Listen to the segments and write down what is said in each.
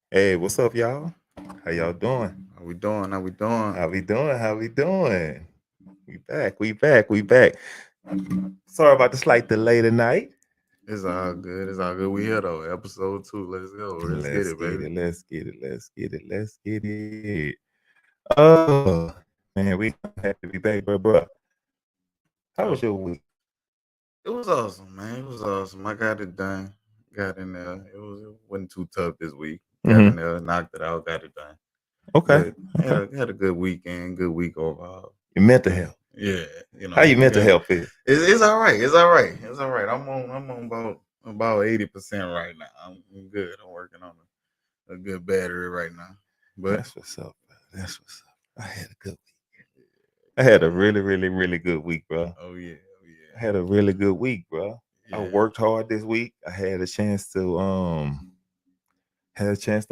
Hey, what's up, y'all? How y'all doing? How we doing? How we doing? How we doing? How we doing? We back. We back. We back. Sorry about the slight delay tonight. It's all good. It's all good. We here though. Episode 2. Let's go. Let's get Let's it, get baby. it. Let's get it. Let's get it. Let's get it. Oh man, we happy to be back, bro. How was Oh, your week? it was awesome, man. It was awesome. I got it done. Got in there. It wasn't too tough this week. Got Mm-hmm. in there, knocked it out, got it done. Okay. Good. Okay. Had a good weekend. Good week overall. Your mental Good. health. Yeah, How your mental good. health is? It's all right. It's all right. It's all right. I'm on about 80% right now. I'm good. I'm working on a good battery right now. But That's what's up, bro. That's what's up. I had a good week. I had a really, really, really good week, bro. oh yeah, oh I had a really good week, bro. I yeah, worked hard this week. I had a chance to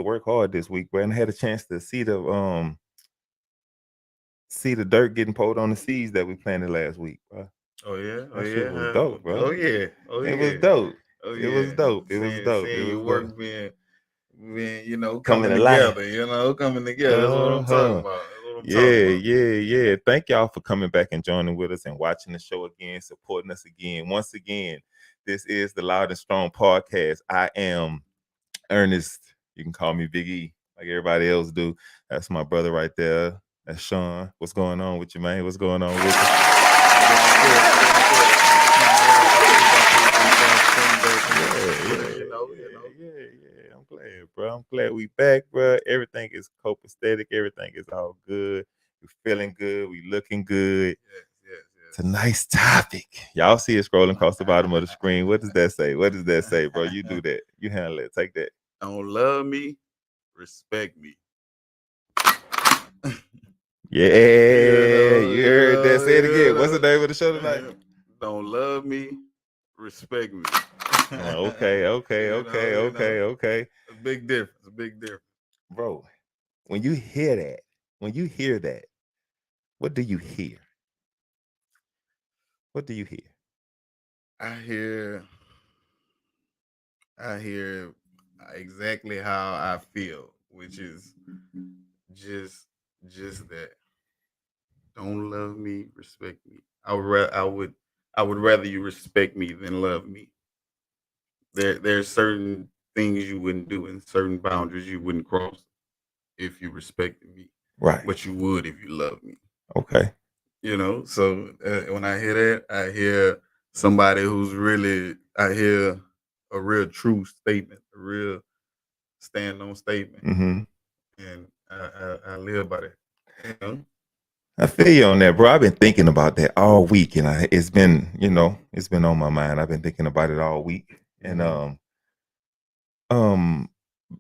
work hard this week, bro, and I had a chance to see the dirt getting poured on the seeds that we planted last week, bro. oh yeah, oh That shit yeah, was dope, bro. oh yeah, oh It was yeah, dope. oh It was yeah. dope. It was Seeing dope. It seeing was your dope. work being Coming coming alive. together. Coming together. That's what I'm talking Uh-huh. about. That's what I'm talking Yeah, about. yeah, yeah. Thank y'all for coming back and joining with us and watching the show again, supporting us again. Once again, this is the Loud and Strong podcast. I am Ernest. You can call me Big E, like everybody else do. That's my brother right there. That's Sean. What's going on with you, man? What's going on with you? I'm doing good. I'm doing good. Yeah, Twitter. yeah, yeah. I'm glad, bro. I'm glad we back, bro. Everything is copacetic. Everything is all good. We feeling good. We looking good. Yes, yes, It's a nice topic. Y'all see it scrolling across the bottom of the screen. What does that say? What does that say, bro? You do yes. that. You handle it. Take that. Don't love me, respect me. Yeah, you heard that. Say it again. What's the name of the show tonight? Don't love me, respect me. Okay, okay, okay, okay, okay. A big difference. A big difference. Bro, when you hear that, when you hear that, what do you hear? What do you hear? I hear, I hear exactly how I feel, which is just, just that. Don't love me, respect me. I would rather you respect me than love me. There's certain things you wouldn't do and certain boundaries you wouldn't cross if you respected me, Right. but you would if you love me. Okay. So when I hear that, I hear somebody who's really, I hear a real true statement, a real stand on statement, Mm-hmm. and I live by that. You know, I feel you on that, bro. I've been thinking about that all week, and it's been, it's been on my mind. I've been thinking about it all week, and mm-hmm. um,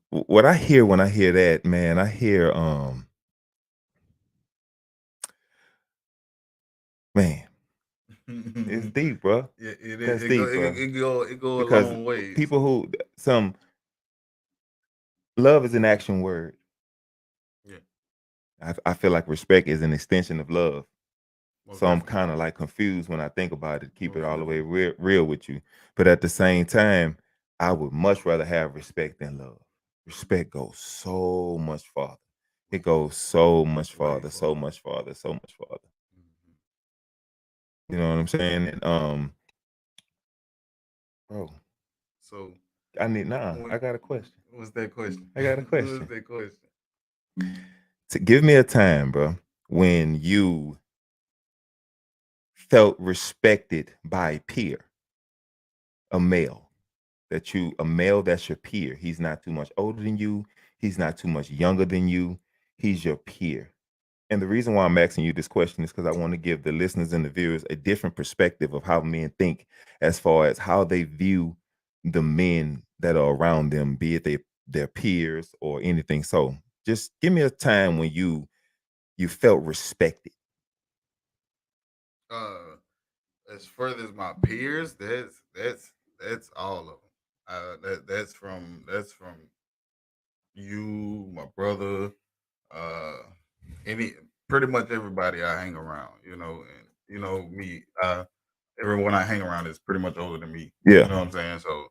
what I hear when I hear that, man, I hear, man, it's deep, bro. That's deep, bro. It go a Because long ways. people who some love is an action word. Yeah, I feel like respect is an extension of love. most So I'm definitely, kind of like confused when I think about it, keep it most all the way definitely. real with you. But at the same time, I would much rather have respect than love. Respect goes so much farther. It Way, goes so much way farther, so farther. much farther, so much farther. Mm-hmm. You know what I'm saying? And bro, So, I when, got a question. what's that question? I got a What's question. that question? To give me a time, bro, when you felt respected by a peer, a male. A male that's your peer. He's not too much older than you. He's not too much younger than you. He's your peer. And the reason why I'm asking you this question is because I want to give the listeners and the viewers a different perspective of how men think as far as how they view the men that are around them, be it their peers or anything. So just give me a time when you felt respected. Uh, as further as my peers, that's all of them. That's from you, my brother, uh, any pretty much everybody I hang around. And me. Everyone I hang around is pretty much older than me. You Yeah. know what I'm saying? So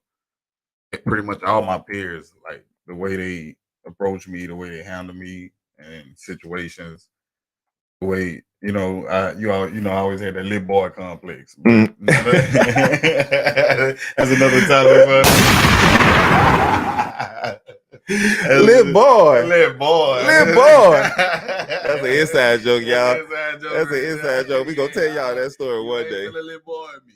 pretty much all my peers, like the way they approach me, the way they handle me in situations, the way I always had that little boy complex, but Mm. that's another topic for Little boy. little boy. Little boy. That's an inside joke, That's y'all. an inside joke That's an right inside there. joke. We gonna tell y'all that story You one ain't day. been a little boy in me.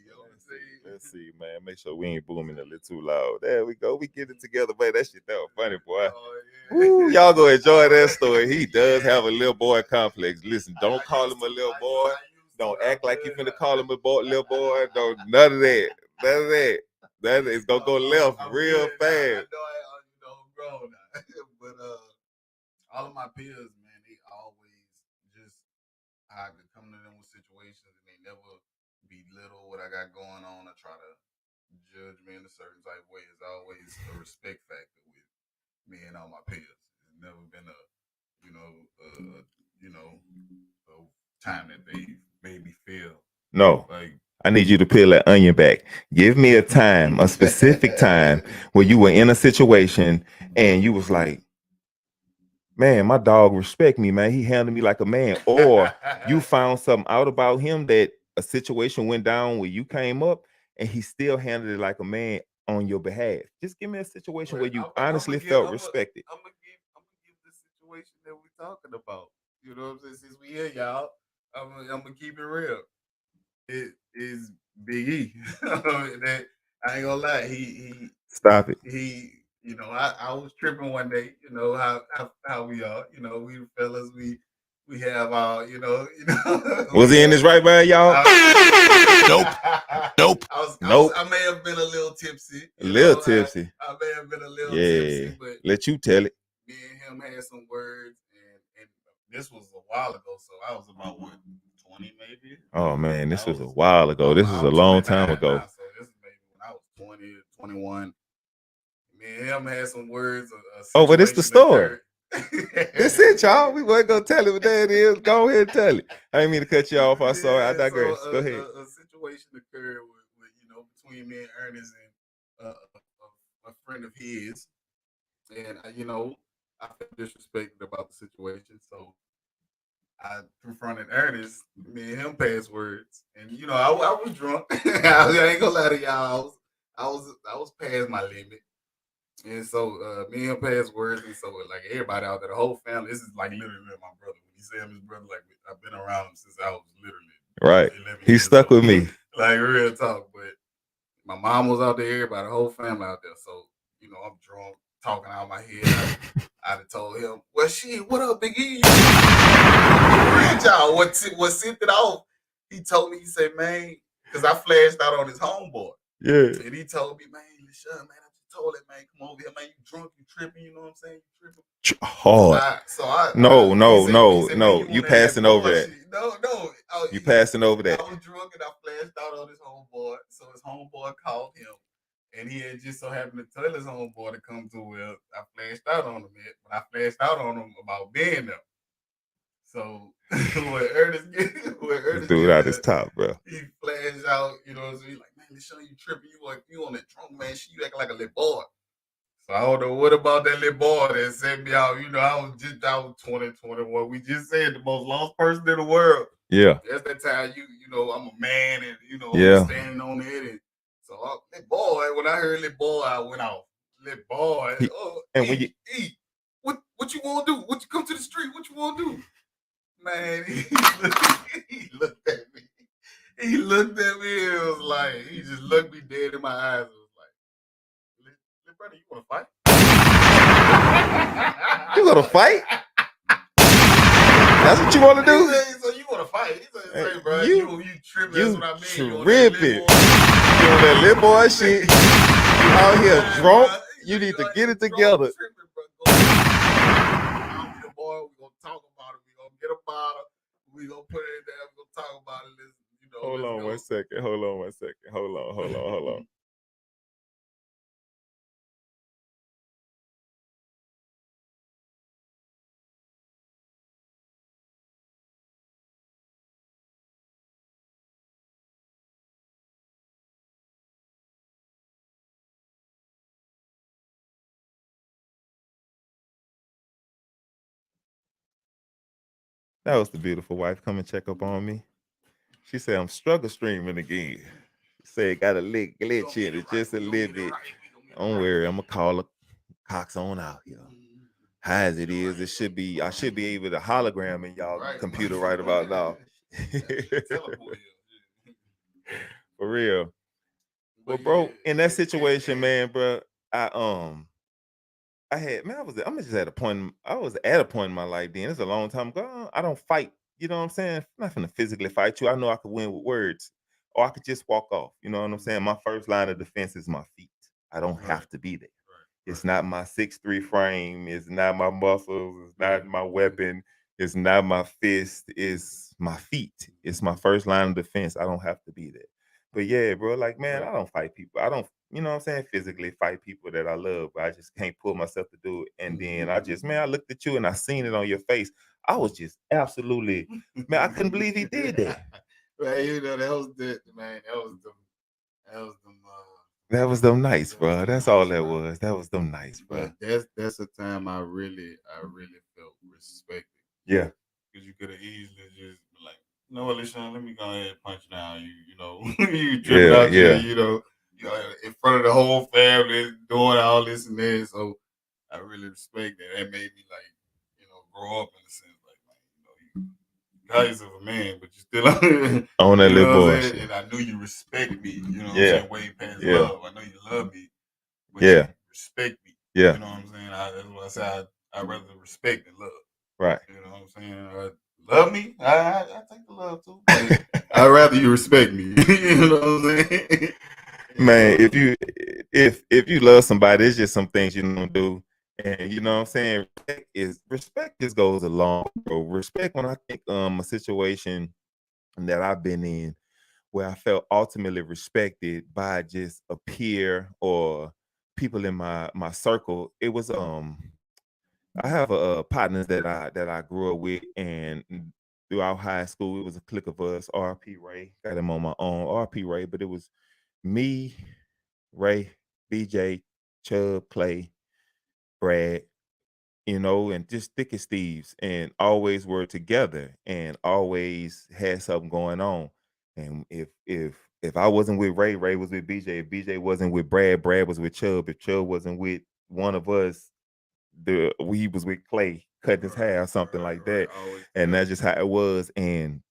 Let's see, man. Make sure we ain't booming a little too loud. There we go. We get it together, man. That shit that was funny, boy. Oh, Woo, y'all go enjoy that story. He does have a little boy complex. Listen, don't call him a used to. little boy. Don't act like you could. finna call him a little boy. Don't none of that. None of that. That is gonna go left real fast. I know I'm grown now. But all of my peers, man, they always just I could come to them with situations and they never belittle what I got going on or try to judge me in a certain type of way. It's always a respect factor with me and all my peers. It's never been a you know you know a time that they made me feel No. like I need you to peel that onion back. Give me a time, a specific time where you were in a situation and you was like, man, my dog respect me, man. He handled me like a man. Or you found something out about him that a situation went down where you came up and he still handled it like a man on your behalf. Just give me a situation where you honestly felt respected. I'm gonna give the situation that we're talking about. You know what I'm saying? Since we here, y'all, I'm gonna keep it real. It is Big E. That I ain't gonna lie. Stop it. He. You know, I was tripping one day. You know how we are. You know, we fellas. We have our. Was he in his right mind, y'all? Nope. Nope. Nope. I may have been a little tipsy. A little tipsy. I may have been a little tipsy, but let you tell it. me and him had some words, and this was a while ago, so I was about what 20 maybe. Oh man, this was a while ago. This was a long time ago. Now, so this is maybe when I was 20, 21. Me and him had some words. But it's the story. That's it, y'all. We weren't gonna tell it, but there it is. Go ahead and tell it. I didn't mean to cut you off. I'm sorry. I digress. So, Go ahead. A situation occurred with between me and Ernest and a friend of his, and I felt disrespected about the situation, so I confronted Ernest. Me and him passed words, and I was drunk. I ain't gonna lie to y'all. I was past my limit. And so me and him passed words, and so like everybody out there, the whole family. This is like literally my brother. When he said I'm his brother, like I've been around him since I was literally right. 11 He stuck with me, like real talk. But my mom was out there, everybody, the whole family out there. So I'm drunk, talking out my head. I'd have told him, "Well, shit, what up, Big E? Y'all, what sent it off?" He told me, he said, "Man," because I flashed out on his homeboy. Yeah. And he told me, "Man, LaShawn, man, I just told him, man, come over here, man. You drunk, you tripping, you know what I'm saying? You tripping." Hard. No. You passing over that. No. You passing over that. I was drunk and I flashed out on his homeboy. So his homeboy called him. And he had just so happened to tell his homeboy to come to where I flashed out on him but I flashed out on him about being there. So when Ernest dude out his top, bro. He flashed out, you know what I'm saying? Like, man, LaShawn, you tripping, you on that drunk man shit, you acting like a little boy. So I don't know what about that little boy that sent me out. I was 20, 21. We just said the most lost person in the world. Yeah. That's that time I'm a man and I'm standing on it. And so little boy, when I heard little boy, I went off. Little boy, and when you eat. What you want to do? What you come to the street? What you want to do? Man, he looked at me. He looked at me and it was like, he just looked me dead in my eyes. It was like, little brother, you want to fight? You gonna fight? That's what you want to do? So you want to fight? He said, bro, you tripping. That's what I mean. Tripping. You on that little boy shit. You out here drunk. You need to get it together. Tripping, bro. I'll be the boy. We're going to talk about it. We're going to get a bottle. We're going to put it in there. We're going to talk about it. Hold on 1 second. Hold on. That was the beautiful wife come and check up on me. She said I'm struggle streaming again. She said got a glitch in it just a little bit. Don't worry, I'm gonna call a Cox on out here. High as it is, it should be. I should be able to hologram in y'all computer right about now. For real. Well, bro, in that situation, man, bro, I I had man, I'm just at a point. I was at a point in my life. Then it's a long time ago. I don't fight. You know what I'm saying? I'm not gonna physically fight you. I know I could win with words, or I could just walk off. You know what I'm saying? My first line of defense is my feet. I don't have to be there. It's not my 6'3" frame. It's not my muscles. It's not my weapon. It's not my fist. It's my feet. It's my first line of defense. I don't have to be there. But yeah, bro, like man, I don't fight people. I don't, you know what I'm saying, physically fight people that I love, but I just can't pull myself to do it. And then I just, man, I looked at you and I seen it on your face. I was just absolutely, man, I couldn't believe he did that. Right, you know that was the man. That was them. That was them nights, That was bro. them That's all nights, that bro. was. That was them nights, bro. But that's a time I really felt respected. Yeah. Because you could have easily just been like, no, well, Sean, let me go ahead and punch down. You know, you tripping Yeah, out here, yeah. you know, in front of the whole family, doing all this and that. So I really respect that. That made me like, you know, grow up in a sense, like, man, you guys of a man, but you still, On that you little know what I'm saying? bullshit. And I knew you respect me. You know what I'm Yeah. saying? Way past Yeah. love. I know you love me, but you Yeah. respect me. Yeah. You know what I'm saying? That's what I say. I rather respect than love. Right. You know what I'm saying? Love me, I take the love too, but I'd rather you respect me. You know what I'm saying? You Man, know? if you love somebody, it's just some things you don't do. And you know what I'm saying? Respect just goes along, bro. Respect when I think a situation that I've been in where I felt ultimately respected by just a peer or people in my circle. It was I have partners that I grew up with, and throughout high school, it was a clique of us. R.P. Ray, got him on my own. R.P. Ray, but it was me, Ray, BJ, Chubb, Clay, Brad, and just thick as thieves, and always were together, and always had something going on. And if I wasn't with Ray, Ray was with BJ. If BJ wasn't with Brad, Brad was with Chubb. If Chubb wasn't with one of us, the we was with Clay cutting his hair or something like that. Always And together. that's just how it was. And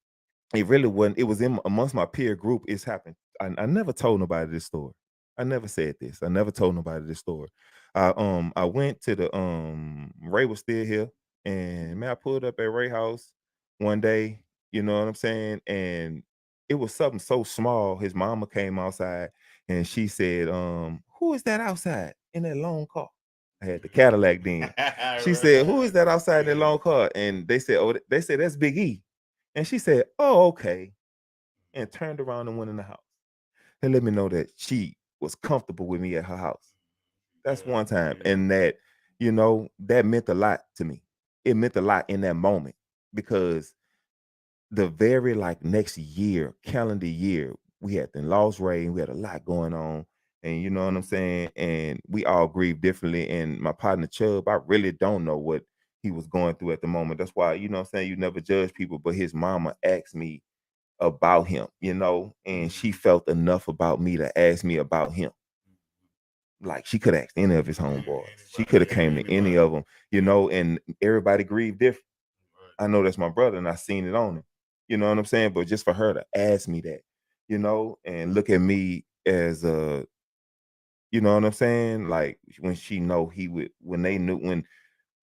it really wasn't, it was in amongst my peer group. It's happened. I never told nobody this story. I never said this. I never told nobody this story. I went to the Ray was still here, and man, I pulled up at Ray house one day, you know what I'm saying? And it was something so small. His mama came outside and she said, who is that outside in that long car? I had the Cadillac then. She said, who is that outside in that long car? And they said, oh, they said that's Big E. And she said, oh, okay. And turned around and went in the house. And let me know that she was comfortable with me at her house. That's one time. And that meant a lot to me. It meant a lot in that moment because the very like next year, calendar year, we had the lost Ray and we had a lot going on. And you know what I'm saying? And we all grieved differently. And my partner Chubb, I really don't know what he was going through at the moment. That's why, you know what I'm saying, you never judge people. But his mama asked me about him, and she felt enough about me to ask me about him. Like she could ask any of his homeboys. She could have came to any of them, and everybody grieved different. I know that's my brother and I seen it on him. You know what I'm saying? But just for her to ask me that, and look at me as you know what I'm saying? Like when she know he would when they knew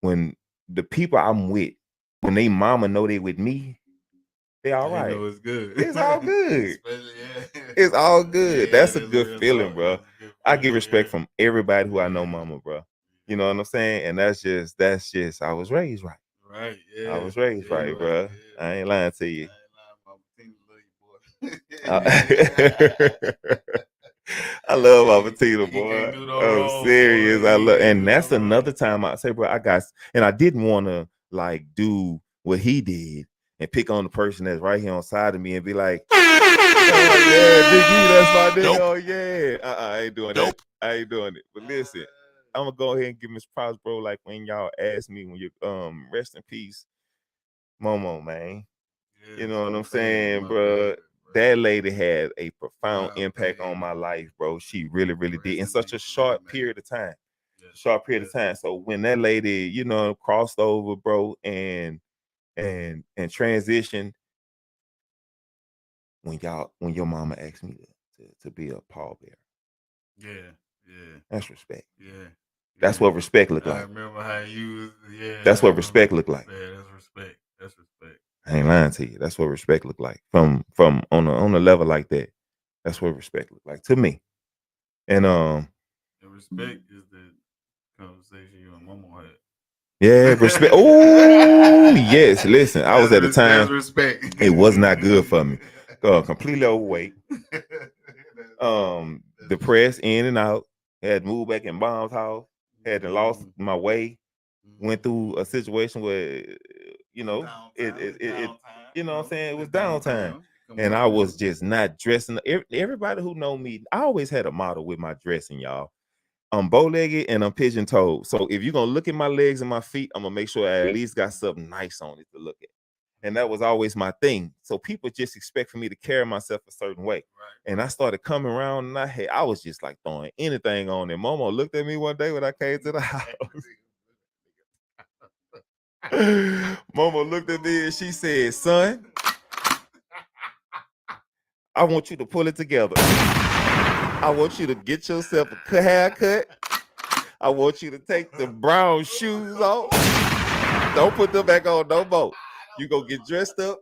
when the people I'm with, when they mama know they with me, they all They right. know it's good. It's all good. Especially, yeah. It's all good. Yeah, That's a that's good real feeling, talk. bro. That's a good I get feeling. respect from everybody who I know, Yeah. mama, bro. You know what I'm saying? And that's just I was raised right. Right, I yeah. was raised Yeah, right, right, bro. yeah. I ain't lying to you. I ain't lying, Mama Tina love you, boy. I, I love Mama Hey, Tina, he can't boy. do no I'm wrong, boy. serious. I He love, can't and do no that's wrong. another time I say, bro, and I didn't want to like do what he did and pick on the person that's right here on side of me and be like, oh yeah, Big E, that's my nigga. Nope. Oh yeah. I ain't doing that. Nope. I ain't doing it. But listen, I'm gonna go ahead and give him his props, bro. Like when y'all ask me when you rest in peace. Momo, man. You Yes, know what my I'm baby, saying, my bro? baby, bro. That lady had a profound My impact on baby. my life, bro. She really, really did Rest in in such a peace to that short man. period of time. Yes, Short period of yes. time. So when that lady, crossed over, bro, and transitioned, when your mama asked me to be a pallbearer, Yeah, yeah, that's respect. yeah, That's yeah. what respect look I like. remember how you was, yeah, That's I what remember. respect look like. Man, that's respect. That's respect. I ain't lying to you. That's what respect look like. From on a level like that. That's what respect look like to me. And And respect is the conversation you and Momo yeah, respect. had. Oh yes. Listen, I was at the That's time. respect. It was not good for me. Completely overweight. that's, that's Depressed, respect. in and out. Had moved back in mom's house. Had lost Mm-hmm. my way. Went Mm-hmm. through a situation where, it, Downtime. it, It's it, it downtime. you You know what I'm know, saying? It was it's downtime. downtime. Come And on I now. was just not dressing. Everybody who know me, I always had a model with my dressing, y'all. I'm bow-legged and I'm pigeon-toed. So if you're gonna look at my legs and my feet, I'm gonna make sure I at least got something nice on it to look at. And that was always my thing. So people just expect for me to carry myself a certain way. Right, And I right. started coming around and I was just like throwing anything on it. Momo looked at me one day when I came to the house. Momo looked at me and she said, "Son, I want you to pull it together. I want you to get yourself a haircut. I want you to take the brown shoes off. Don't put them back on no more. You go get dressed up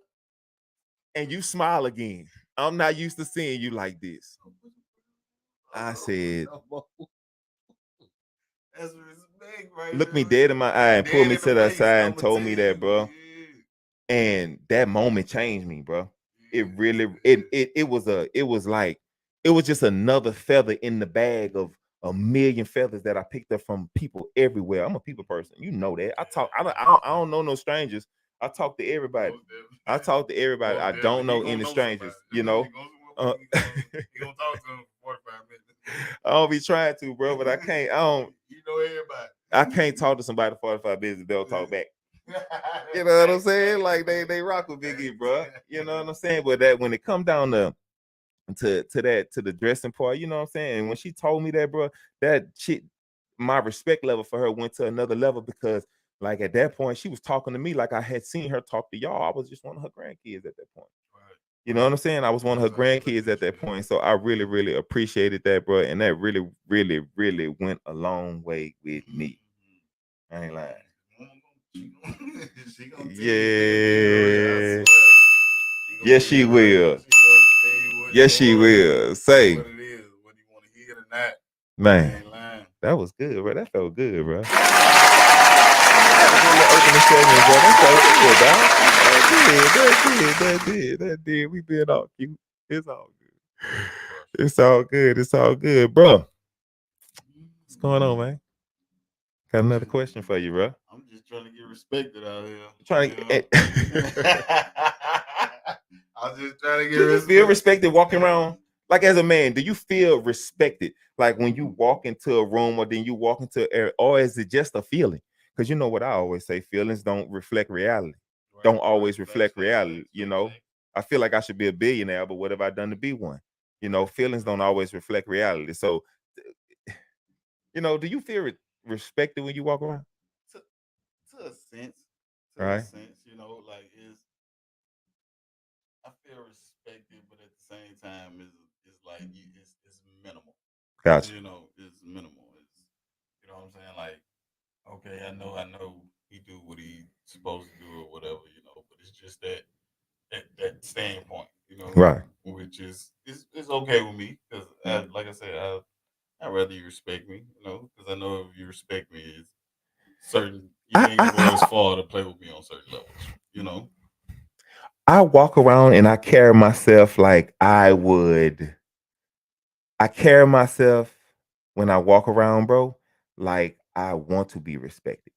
and you smile again. I'm not used to seeing you like this." I said, That's respect right looked me there. dead in my eye and pulled Dead me in the to the face. side and I'ma told tell me that, you. bro. And that moment changed me, bro. It really, it was just another feather in the bag of a million feathers that I picked up from people everywhere. I'm a people person, you know that. I talk. I don't know no strangers. I talk to everybody. Most I definitely. talk to everybody. Most I don't definitely. He know gonna any know somebody. strangers. You know, uh, He gonna talk to him for 45 minutes. I don't be trying to, bro, but I can't. You know everybody. I can't talk to somebody for 45 minutes and they'll talk back. You That's know what I'm facts, saying? facts, Like facts, they rock with Big E, bro. facts. You know what I'm saying? But that when it come down to the dressing part, you know what I'm saying? And when she told me that, bro, that shit, my respect level for her went to another level because like at that point she was talking to me like I had seen her talk to y'all. I was just one of her grandkids at that point. You Right, know what right. I'm saying? I was one of her That's how she looked grandkids at at you. that point. So I really, really appreciated that, bro. And that really, really, really went a long way with me. I ain't lying. She gonna tell you real deal, real. I Yeah. swear. She gonna Yes, tell she you real. will. She gonna tell you what's Yes, she going, will. Say, what it is, whether you want to hear it or not. I man, ain't lying. that was good, bro. That felt good, bro. Had to do a little opening segment, bro. That felt good, dog. That did. We being all cute. It's all good. For It's sure. all good. It's all good, bro. What's going on, Mm. man? Got another question for you, bro. I'm just trying to get respected out here. Trying You to. know. I'm just trying to get Do you feel respect. respected walking around? Like as a man, do you feel respected? Like when you walk into a room or then you walk into air, or is it just a feeling? Because you know what I always say, feelings don't reflect reality. Right, Don't right. always Facts, reflect facts, reality, facts, you facts, know. facts. I feel like I should be a billionaire, but what have I done to be one? You know, Right, feelings don't right. always reflect reality. So, do you feel respected when you walk around? To to a sense, Right? like is I feel respected, but at the same time, is like it's minimal. Gotcha. It's minimal. It's what I'm saying. Like, okay, I know he do what he supposed to do or whatever, but it's just that standpoint, Right. which is okay with me because, like I said, I rather you respect me, because I know if you respect me, it's certain you I, ain't gonna go as I, far to play with me on certain levels. I walk around and I carry myself like I carry myself when I walk around, bro, like I want to be respected.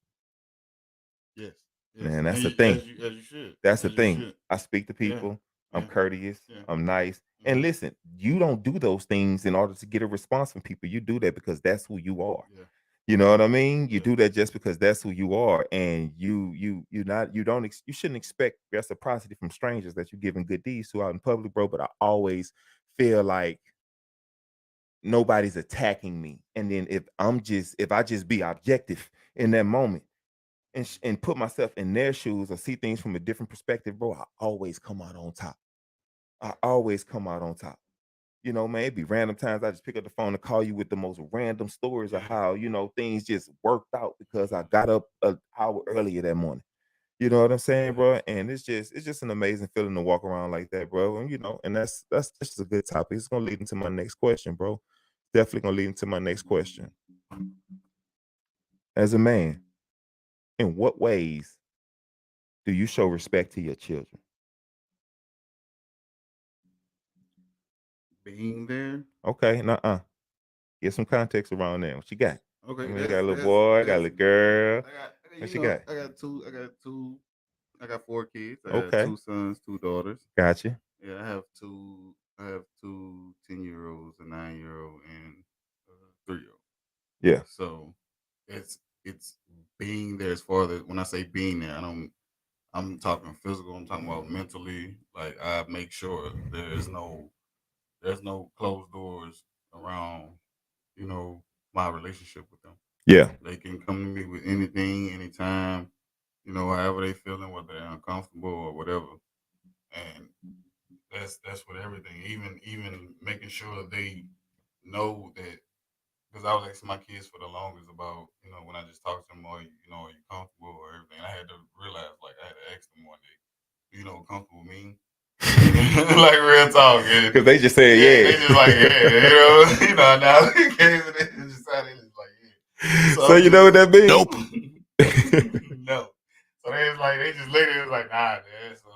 Yes, yes, Man, and that's the you, thing. as you should, That's the as you thing. should. I speak to Yeah, people. I'm yeah, courteous. yeah. I'm nice. And Mm-hmm. listen, you don't do those things in order to get a response from people. You do that because that's who you are. Yeah, You know what I mean? You Yeah. do that just because that's who you are, and you not you don't you shouldn't expect reciprocity from strangers that you're giving good deeds to out in public, bro. But I always feel like nobody's attacking me, and then if I just be objective in that moment and and put myself in their shoes or see things from a different perspective, bro, I always come out on top. I always come out on top. You know, man, it be random times I just pick up the phone and call you with the most random stories of Yeah. how, things just worked out because I Mhm. got up an hour earlier that morning. You know what I'm saying, Yeah. bro? And it's just an amazing feeling to walk around like that, bro. And and that's just a good topic. It's gonna lead into my next question, bro. Definitely gonna lead into my next question. As a man, in what ways do you show respect to your children? Being there. Okay, nah. Get some context around that. What you got? I Okay, mean, you got a little boy, got a little girl. What you got? I got 4 kids. I got Okay, 2 sons, 2 daughters. gotcha. Yeah, I have two 10-year-olds, a 9-year-old, and a 3-year-old. Yeah, So it's being there. As far as when I say being there, I don't. I'm talking physical. I'm talking about mentally. Like I make sure there's no closed doors around. You know my relationship with them. yeah, They can come to me with anything, anytime. However they feeling, whether they're uncomfortable or whatever. And that's with everything. Even making sure they know that, because I was asking my kids for the longest about, when I just talked to them, are you comfortable or everything. I had to realize, like, I had to ask them one day, comfortable mean? Like real talk, and because they just said yeah, they just like, yeah. yeah, now they just like, yeah. So So I'm you know just what that means? nope, no. So they just literally was like, nah, man. So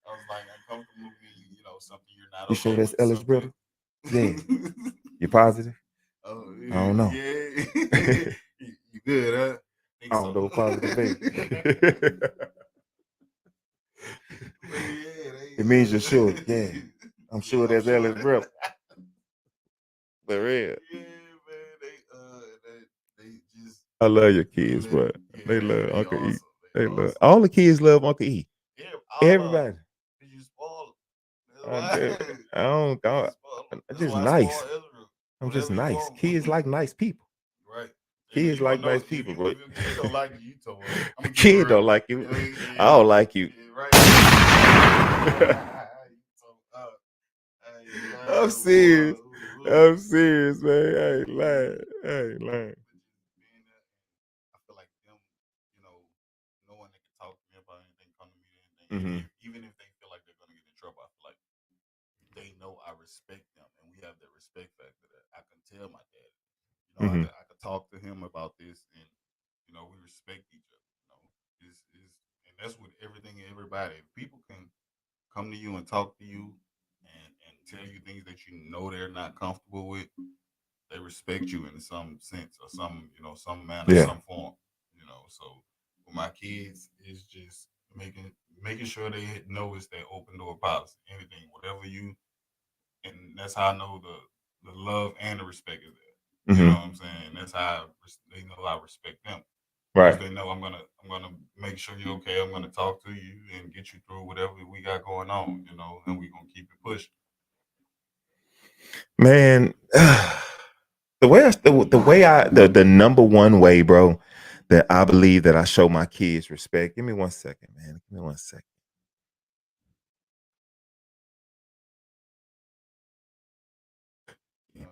I was like, uncomfortable meaning, something you're not You sure okay that's with, something. eligible? Yeah. You positive? Oh I don't know. yeah, I you good, huh? Think don't so. know what positive means. But yeah, It means you're sure. Yeah. I'm yeah, sure I'm that's sure. eligible. For real. Yeah, man, they just I love your they kids, let bro. yeah, They love they Uncle E. awesome. They They love awesome. all the kids love Uncle E. Yeah, all of them. Everybody. Cause you spoil them. That's I why. do. I don't. Cause I, you spoil them. I'm That's just why I spoil nice. Ezra. I'm just Whatever you nice. want. Kids like nice people. Right. And then Kids you gonna like know nice if people, bro. your kid don't like you, you told up. I'm A gonna keep it kid real. don't like you. Yeah, I yeah, don't like you. yeah, right. You told up. Hey, I'm man, boy. serious. Ooh, ooh. I'm serious, man. I ain't Yeah. lying. I ain't lying. But just being there, I feel like them, you know, knowing they can talk to me about anything, come to me to anything, Mm-hmm. even if they feel like they're gonna get in trouble, I feel like they know I respect them, and we have that respect factor that I can tell my dad. Mm-hmm. I could talk to him about this, and we respect each other. And that's with everything and everybody. If people can come to you and talk to you, and tell you things that they're not comfortable with, they respect you in some sense or some manner, Yeah. some form. So with my kids, it's just making sure they know it's that open door policy. Anything, whatever you, and that's how I know the love and the respect is there. You know Mm-hmm. what I'm saying? That's how they know I respect them. Once Right. they know I'm gonna make sure you're okay. I'm gonna talk to you and get you through whatever we got going on. And we're gonna keep it pushing. Man, the number one way, bro, that I believe that I show my kids respect. Give me 1 second, man. Give me 1 second. Ezra,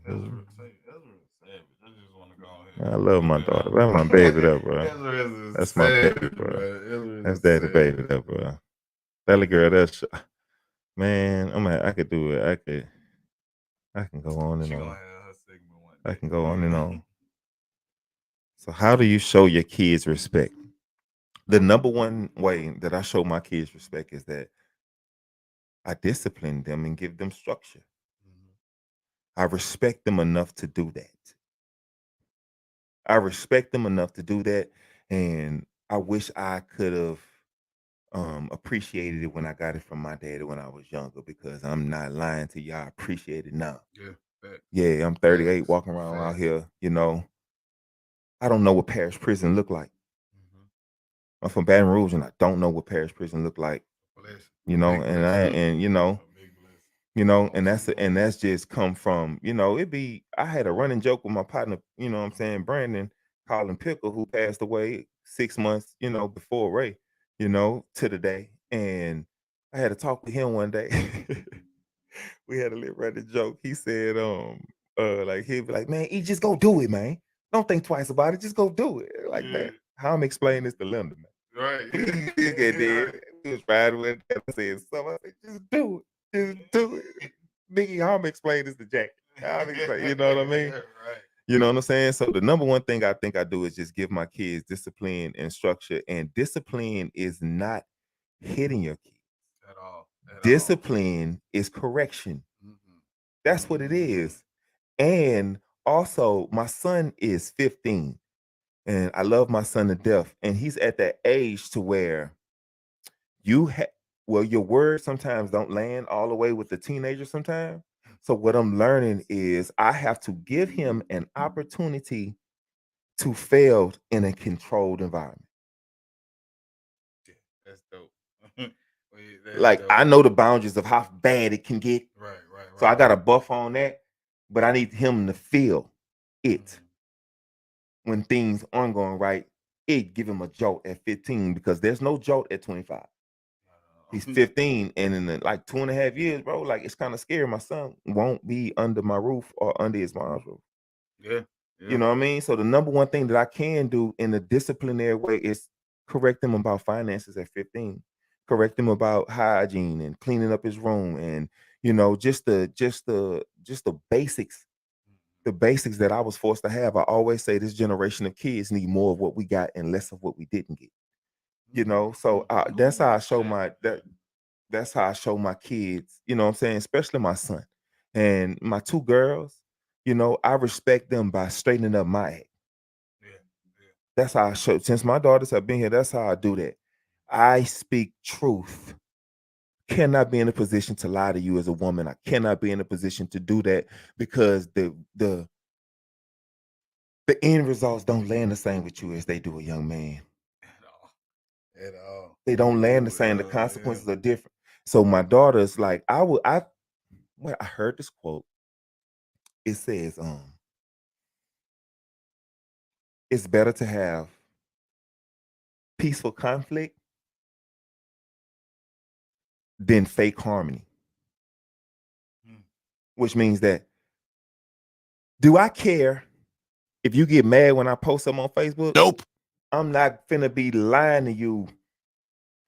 Ezra is savage. I just want to go ahead I and love put my that daughter. out That's my baby, there. though, bro. Ezra is a That's my baby, savage, bro. bro. Ezra is That's a daddy baby, savage. though, bro. That little girl, that's man. I could do it. I can go on and She gonna on. have her segment one I can go on and day. on. So, how do you show your kids respect? The number one way that I show my kids respect is that I discipline them and give them structure. Mhm. I respect them enough to do that. I respect them enough to do that. And I wish I could have appreciated it when I got it from my daddy when I was younger, because I'm not lying to you. I appreciate it now. Yeah, facts, Yeah, I'm 38, facts, walking around out facts. here, I don't know what parish prison look like. Mhm. I'm from Baton Rouge, and I don't know what parish prison look like. Bless. You A know, big and bless. I and A big bless. and Absolutely. that's just come from, it be, I had a running joke with my partner, what I'm saying, Brandon, Colin Pickle, who passed away 6 months, before Ray, to the day. And I had to talk with him one day. We had a little running joke. He said, like, he'd be like, man, you just go do it, man. Don't think twice about it. Just go do it. Like, Yeah. man, how I'm explaining this to Linda, man. Right. Please just get Right. there. We was riding with him. I said, something. I said, just do it. Just do it. Nigga, how I'm explaining this to Jackie. How I'm explaining, you know what I mean? Right. You know what I'm saying? So the number one thing I think I do is just give my kids discipline and structure. And discipline is not hitting your kids. At all. At all. Discipline is correction. Mhm. That's what it is. And also, my son is 15, and I love my son to death. And he's at that age to where you have, well, your words sometimes don't land all the way with the teenager sometimes. So what I'm learning is I have to give him an opportunity to fail in a controlled environment. Yeah, that's dope. Wait, that's Like, dope. I know the boundaries of how bad it can get. Right, right, So I right, got a right. buff on that, but I need him to feel it Mhm. when things aren't going right. It give him a jolt at 15 because there's no jolt at 25. He's Not 15, and in like 2.5 years, bro, like, it's kind of scary. My son won't be under my roof or under his mom's roof. Yeah, You yeah. know what I mean? So the number one thing that I can do in a disciplinary way is correct them about finances at 15. Correct them about hygiene and cleaning up his room, and just the basics. The basics that I was forced to have. I always say this generation of kids need more of what we got and less of what we didn't get. So that's how I show that's how I show my kids, what I'm saying, especially my son. And my two girls, I respect them by straightening up my act. Yeah, yeah. That's how I show, since my daughters have been here, that's how I do that. I speak truth. Cannot be in a position to lie to you as a woman. I cannot be in a position to do that because the end results don't land the same with you as they do a young man. At all. At all. They don't land the Ooh, same. The yeah. consequences are different. So my daughters, like, well, I heard this quote. It says, it's better to have peaceful conflict than fake harmony. Mm. Which means that, do I care if you get mad when I post something on Facebook? Nope. I'm not finna be lying to you.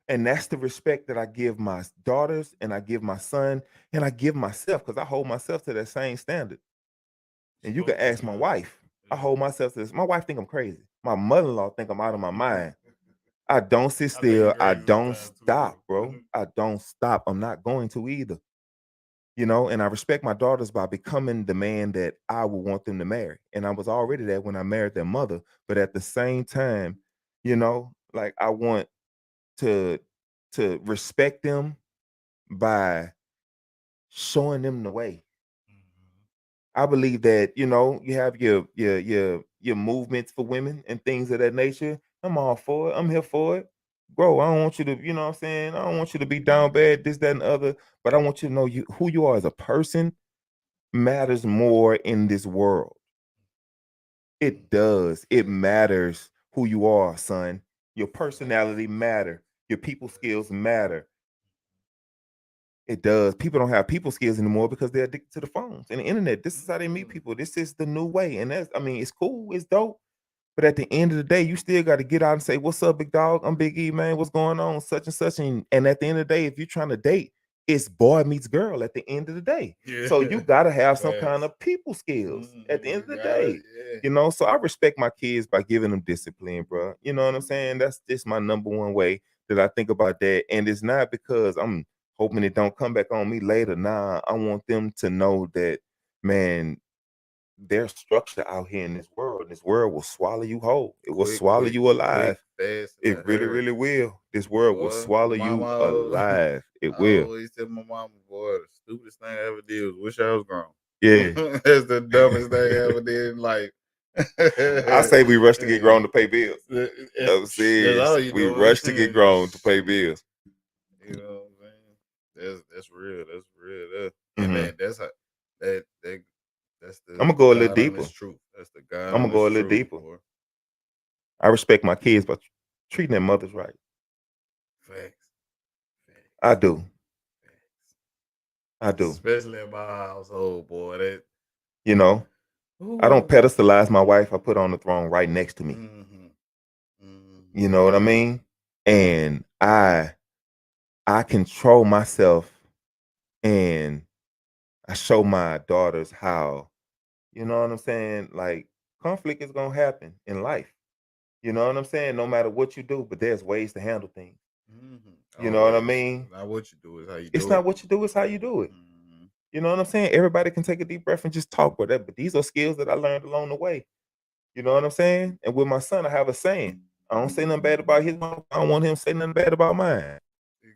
And that's the respect that I give my daughters, and I give my son, and I give myself, because I hold myself to that same standard. And you can Supposed to ask my do wife. I it. hold myself to this. My wife think I'm crazy. My mother-in-law think I'm out of my Yeah. mind. I don't sit I think you still. I crazy don't sometimes too, stop, though. bro. I don't stop. I'm not going to either. And I respect my daughters by becoming the man that I would want them to marry. And I was already that when I married their mother. But at the same time, like, I want to respect them by showing them the way. Mhm. I believe that, you have your movements for women and things of that nature. I'm all for it. I'm here for it. Bro, I don't want you to, you know what I'm saying? I don't want you to be down bad, this, that, and the other. But I want you to know who you are as a person matters more in this world. It does. It matters who you are, son. Your personality matter. Your people skills matter. It does. People don't have people skills anymore because they're addicted to the phones and the internet. This is how they meet Mhm. people. This is the new way. And that's, I mean, it's cool, it's dope. But at the end of the day, you still got to get out and say, "What's up, big dog? I'm Big E, man. What's going on? Such and such." And at the end of the day, if you're trying to date, it's boy meets girl at the end of the day. So you Yeah. got to have some kind Facts. of people skills at the end You of the got it. day. Yeah. So I respect my kids by giving them discipline, bro. You know what I'm saying? That's just my number one way that I think about that. And it's not because I'm hoping it don't come back on me later. Nah, I want them to know that, man, there's structure out here in this world. This world will swallow you whole. It will Quick, swallow quick, you quick, alive. fast, and It I really, heard. really will. This world will Boy, my swallow mama, you alive. It I will. always tell my mama, boy, the stupidest thing I ever did was wish I was grown. Yeah. That's the dumbest thing I ever did in life. I say we rush to get grown to pay bills. I'm That's serious. all you We doing. rush to get grown to pay bills. You know what I'm saying? That's real. That's real. And Mm-hmm. that's how that that's I'm the gonna go a little God deeper. honest truth. That's the God I'm gonna go honest a little truth, deeper. boy. I respect my kids, but treating their mothers right. Facts. Facts. I do. Facts. I do. Especially in my household, boy. That You know, I don't ooh. pedestalize my wife. I put her on the throne right next to me. Mm-hmm. Mm-hmm. You know what I mean? And I control myself, and I show my daughters how, you know what I'm saying? Like, conflict is gonna happen in life. You know what I'm saying? No matter what you do, but there's ways to handle things. Mm-hmm. You know what I Always. mean? Not what you do is how you It's do not it. what you do, it's how you do it. Mm-hmm. You know what I'm saying? Everybody can take a deep breath and just talk with that. But these are skills that I learned along the way. You know what I'm saying? And with my son, I have a saying. I don't say nothing bad about his mom. I don't want him to say nothing bad about mine.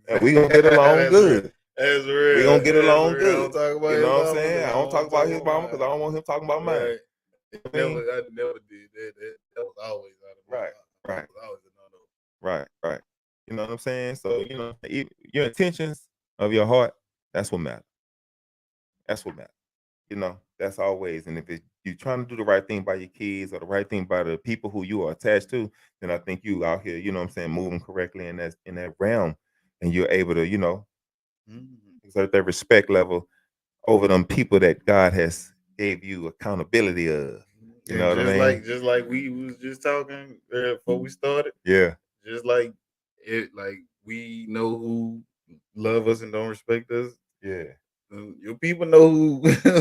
And we gonna Exactly. get along That's real. good. That's We real. gonna get That's along real. I don't good. talk about You his know what I'm mama saying? because I I don't don't want talk to talk about his about mama because mine. I don't want him talking about mine. Right. I mean, I never did that. That was always out of my. right, That right, was always a no no. right, right. You know what I'm saying? So, your intentions of your heart, that's what matters. That's what matters. That's always. And if you're trying to do the right thing by your kids or the right thing by the people who you are attached to, then I think you out here, what I'm saying, moving correctly in that realm, and you're able to, Mm-hmm. exert that respect level over them people that God has gave you accountability of. You know And what I mean? just like we was just talking before we started, Yeah. just like like we know who love us and don't respect us. Yeah. Your people know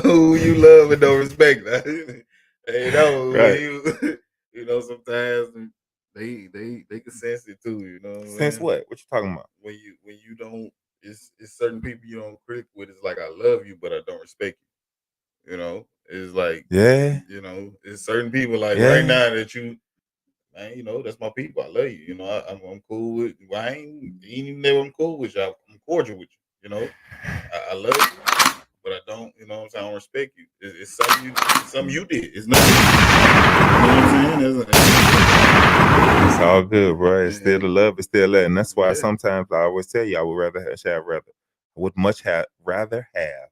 who you love and don't respect. Hey, know when Right. you sometimes they can sense it too. You know what I'm Since saying? what? What you talking about? When you don't, it's certain people you don't click with. It's like I love you, but I don't respect you. It's like Yeah. it's certain people like right Yeah. now that you man, that's my people. I love you. I'm cool with. Well, I ain't even know I'm cool with you. I'm cordial with you. I love you, but I don't. You know what I'm saying? I don't respect you. It's something you did. It's nothing. You know what I'm saying? It's all good, bro. It's still the love. It's still that, and that's why Yeah, sometimes I always tell you I would rather I would much rather have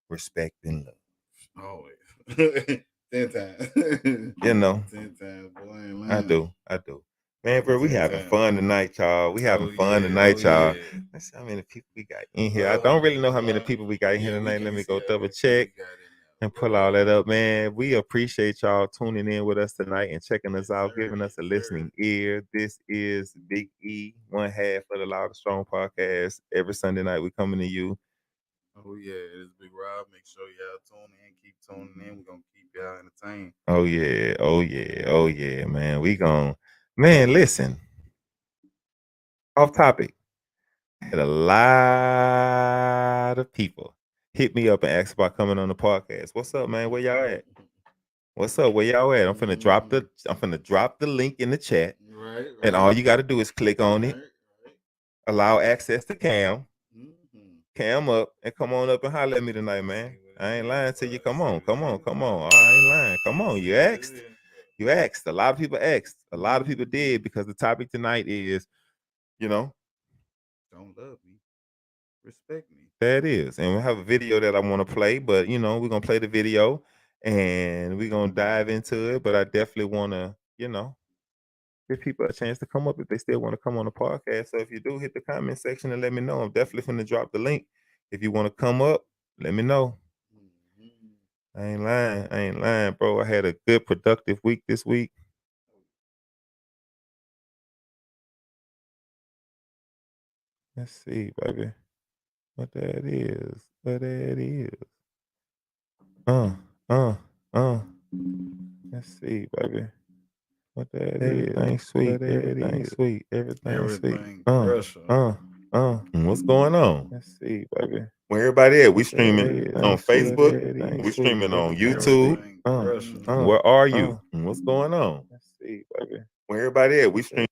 respect than love. always. 10 times. You know, 10 times. Boy, I ain't I lying. do. I do. Man, bro, we 10 having times. fun tonight, y'all. We having Oh fun yeah. Oh tonight, y'all. yeah. Let's see how many people we got in here. I don't really know how many people we got in here Yeah, we tonight. Let can't me see go how double many people check we got in and there. pull all that up, man. We appreciate y'all tuning in with us tonight and checking us Yes, out, sir. giving us a Yes, listening sir. ear. This is Big E, one half of the Loud and Strong podcast. Every Sunday night, we coming to you. Oh yeah, it's Big Rob. Make sure y'all tune in. Keep tuning in. We're gonna keep y'all entertained. Oh yeah, oh yeah, oh yeah, man. Man, listen. Off topic. Had a lot of people hit me up and ask about coming on the podcast. What's up, man? Where y'all at? What's up? Where y'all at? I'm finna drop the link in the chat. Right, And right, all you gotta do is click on it, right. allow access to Cam, Mm-hmm. Cam up, and come on up and holler at me tonight, Let's man. see what I it ain't is, lying bro. to you. Let's Come see on, what it come on, is, come bro. on. I ain't lying. Come Let's on. see You what it asked. is, bro. You asked. A lot of people asked. A lot of people did because the topic tonight is, you know, Don't love me, respect me. that is. And we have a video that I want to play, but we're gonna play the video and we're gonna dive into it. But I definitely wanna, give people a chance to come up if they still want to come on the podcast. So if you do, hit the comment section and let me know. I'm definitely finna drop the link. If you want to come up, let me know. Mm-hmm. I ain't lying. I ain't lying, bro. I had a good productive week this week. Let's see, baby. What that is. What that is. Uh, uh, uh. Let's see, baby. What that is. Everything sweet. Everything sweet. Everything sweet. Everything pressure. What's going on? Let's see, baby. Where everybody at? We streaming on Facebook. We streaming on YouTube. Everything pressure. Where are you? What's going on? Let's see, baby. Where everybody at? We streaming.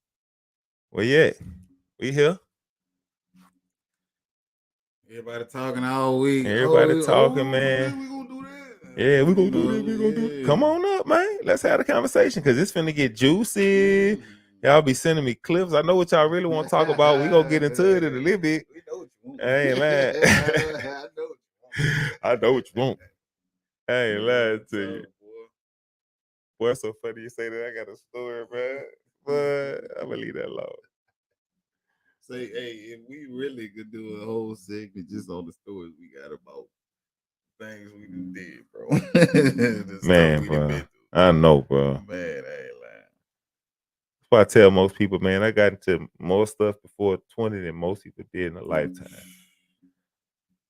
Where you at? We here. Everybody talking all week. Everybody talking, Man, man. we gonna do that. Yeah, we gonna do this. We gonna do. Yeah. Come on up, man. let's have a conversation because it's finna get juicy. Y'all be sending me clips. I know what y'all really want to talk about. We gonna get into it in a little bit. We know what you want. I ain't lying. I know what you want. I ain't lying to you. Boy, it's so funny you say that. I got a story, bro. But I'm gonna leave that alone. Say, hey, if we really could do a whole segment just on the stories we got about things we did, bro. The Man, stuff we bro. been through. I know, bro. Man, I ain't lying. That's why I tell most people, man, I got into more stuff before 20 than most people did in a lifetime.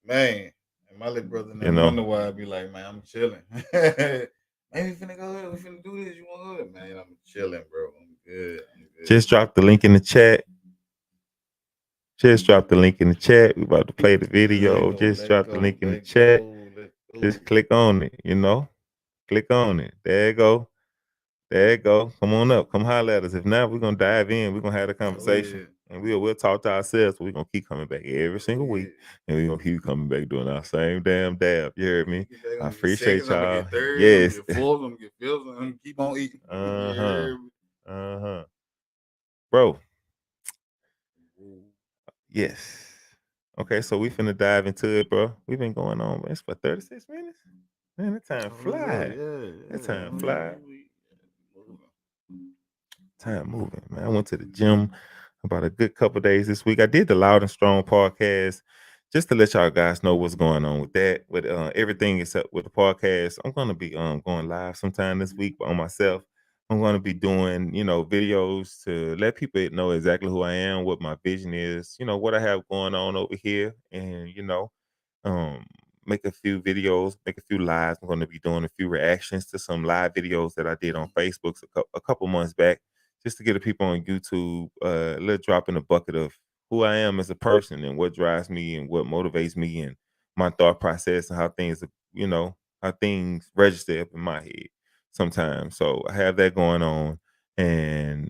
Man, and my little brother now wonder why I be like, man, I'm chilling. Man, we finna go ahead. We finna do this. You want to go? Man, I'm chilling, bro. I'm good. Just drop the link in the chat. Just drop the link in the chat. We about to play the video. Just drop the link in the chat. Just click on it, Click on it. There you go. There you go. Come on up. Come holler at us. If not, we're gonna dive in. We're gonna have a conversation. And we'll talk to ourselves. We're gonna keep coming back every single week. And we're gonna keep coming back doing our same damn dab. You heard me? I appreciate y'all. I'm third, yes. I'm fourth, I'm get fifth, I'm gonna keep on eating. Bro. Yes. Okay, so we finna dive into it, bro. We've been going on, man. It's for 36 minutes. Man, that time fly. That time fly. Time moving, man. I went to the gym about a good couple days this week. I did the Loud and Strong podcast just to let y'all guys know what's going on with that. With everything except with the podcast, I'm gonna be going live sometime this week on myself. I'm gonna be doing, videos to let people know exactly who I am, what my vision is, what I have going on over here, and make a few videos, make a few lives. I'm going to be doing a few reactions to some live videos that I did on Facebook a couple months back, just to get the people on YouTube a little drop in the bucket of who I am as a person and what drives me and what motivates me and my thought process and how things register up in my head sometimes. So I have that going on, and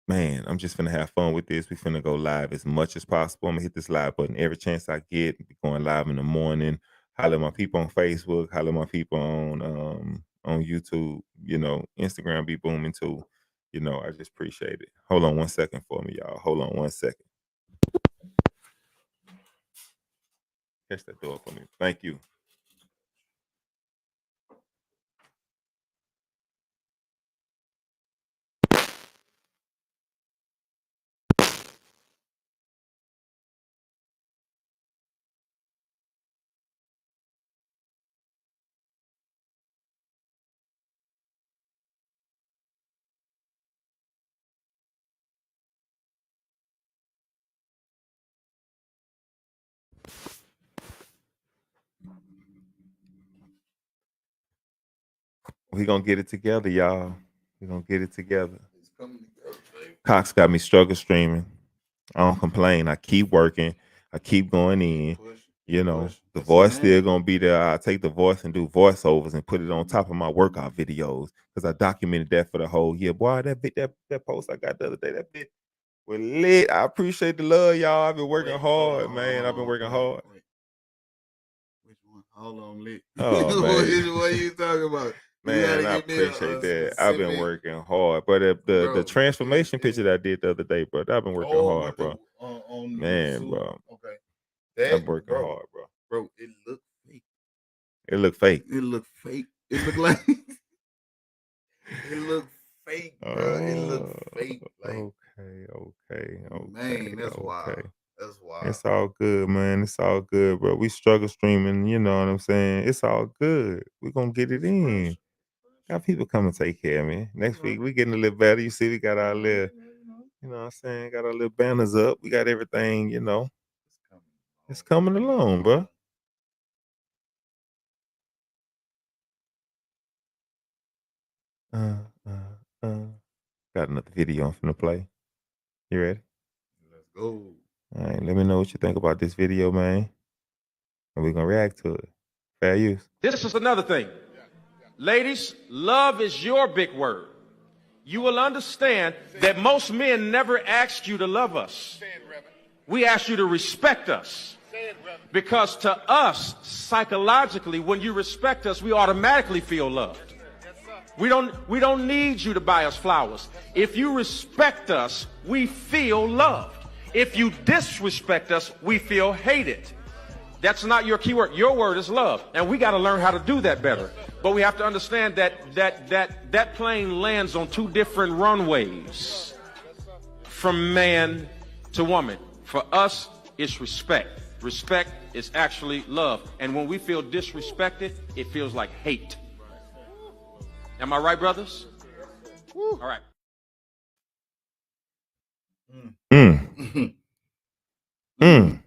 man, I'm just finna have fun with this. We finna go live as much as possible. I'm gonna hit this live button every chance I get. Be going live in the morning. Holler at my people on Facebook. Holler at my people on YouTube. Instagram be booming too. I just appreciate it. Hold on 1 second for me, y'all. Hold on 1 second. Catch that door for me. Thank you. We gonna get it together, y'all. We gonna get it together. Cox got me struggle streaming. I don't complain. I keep working. I keep going in. The voice still gonna be there. I take the voice and do voiceovers and put it on top of my workout videos because I documented that for the whole year. Boy, that post I got the other day, that bit was lit. I appreciate the love, y'all. I've been working hard, man. I've been working hard. Which one? Hold on, lit. Oh man, what are you talking about? Man, I appreciate that. I've been working hard, but the transformation picture that I did the other day, bro, I've been working hard, bro. Man, bro. Okay. I'm working hard, bro. Bro, it looked fake. It looked fake. It looked fake. It looked like it looked fake, bro. It looked fake. Like, okay. Man, that's wild. That's wild. It's all good, man. It's all good, bro. We struggle streaming, you know what I'm saying? It's all good. We're gonna get it in. Got people come and take care of me. Next week we getting a little better. You see, we got our little, you know what I'm saying? Got our little banners up. We got everything, It's coming along, bro. Got another video I'm finna play. You ready? Let's go. All right, let me know what you think about this video, man. And we're gonna react to it. Fair use. This is another thing. Ladies, love is your big word. You will understand that most men never ask you to love us. We ask you to respect us. Because to us, psychologically, when you respect us, we automatically feel loved. We don't need you to buy us flowers. If you respect us, we feel loved. If you disrespect us, we feel hated. That's not your key word. Your word is love. And we got to learn how to do that better. But we have to understand that plane lands on two different runways from man to woman. For us, it's respect. Respect is actually love. And when we feel disrespected, it feels like hate. Am I right, brothers? All right. Mm. Mm.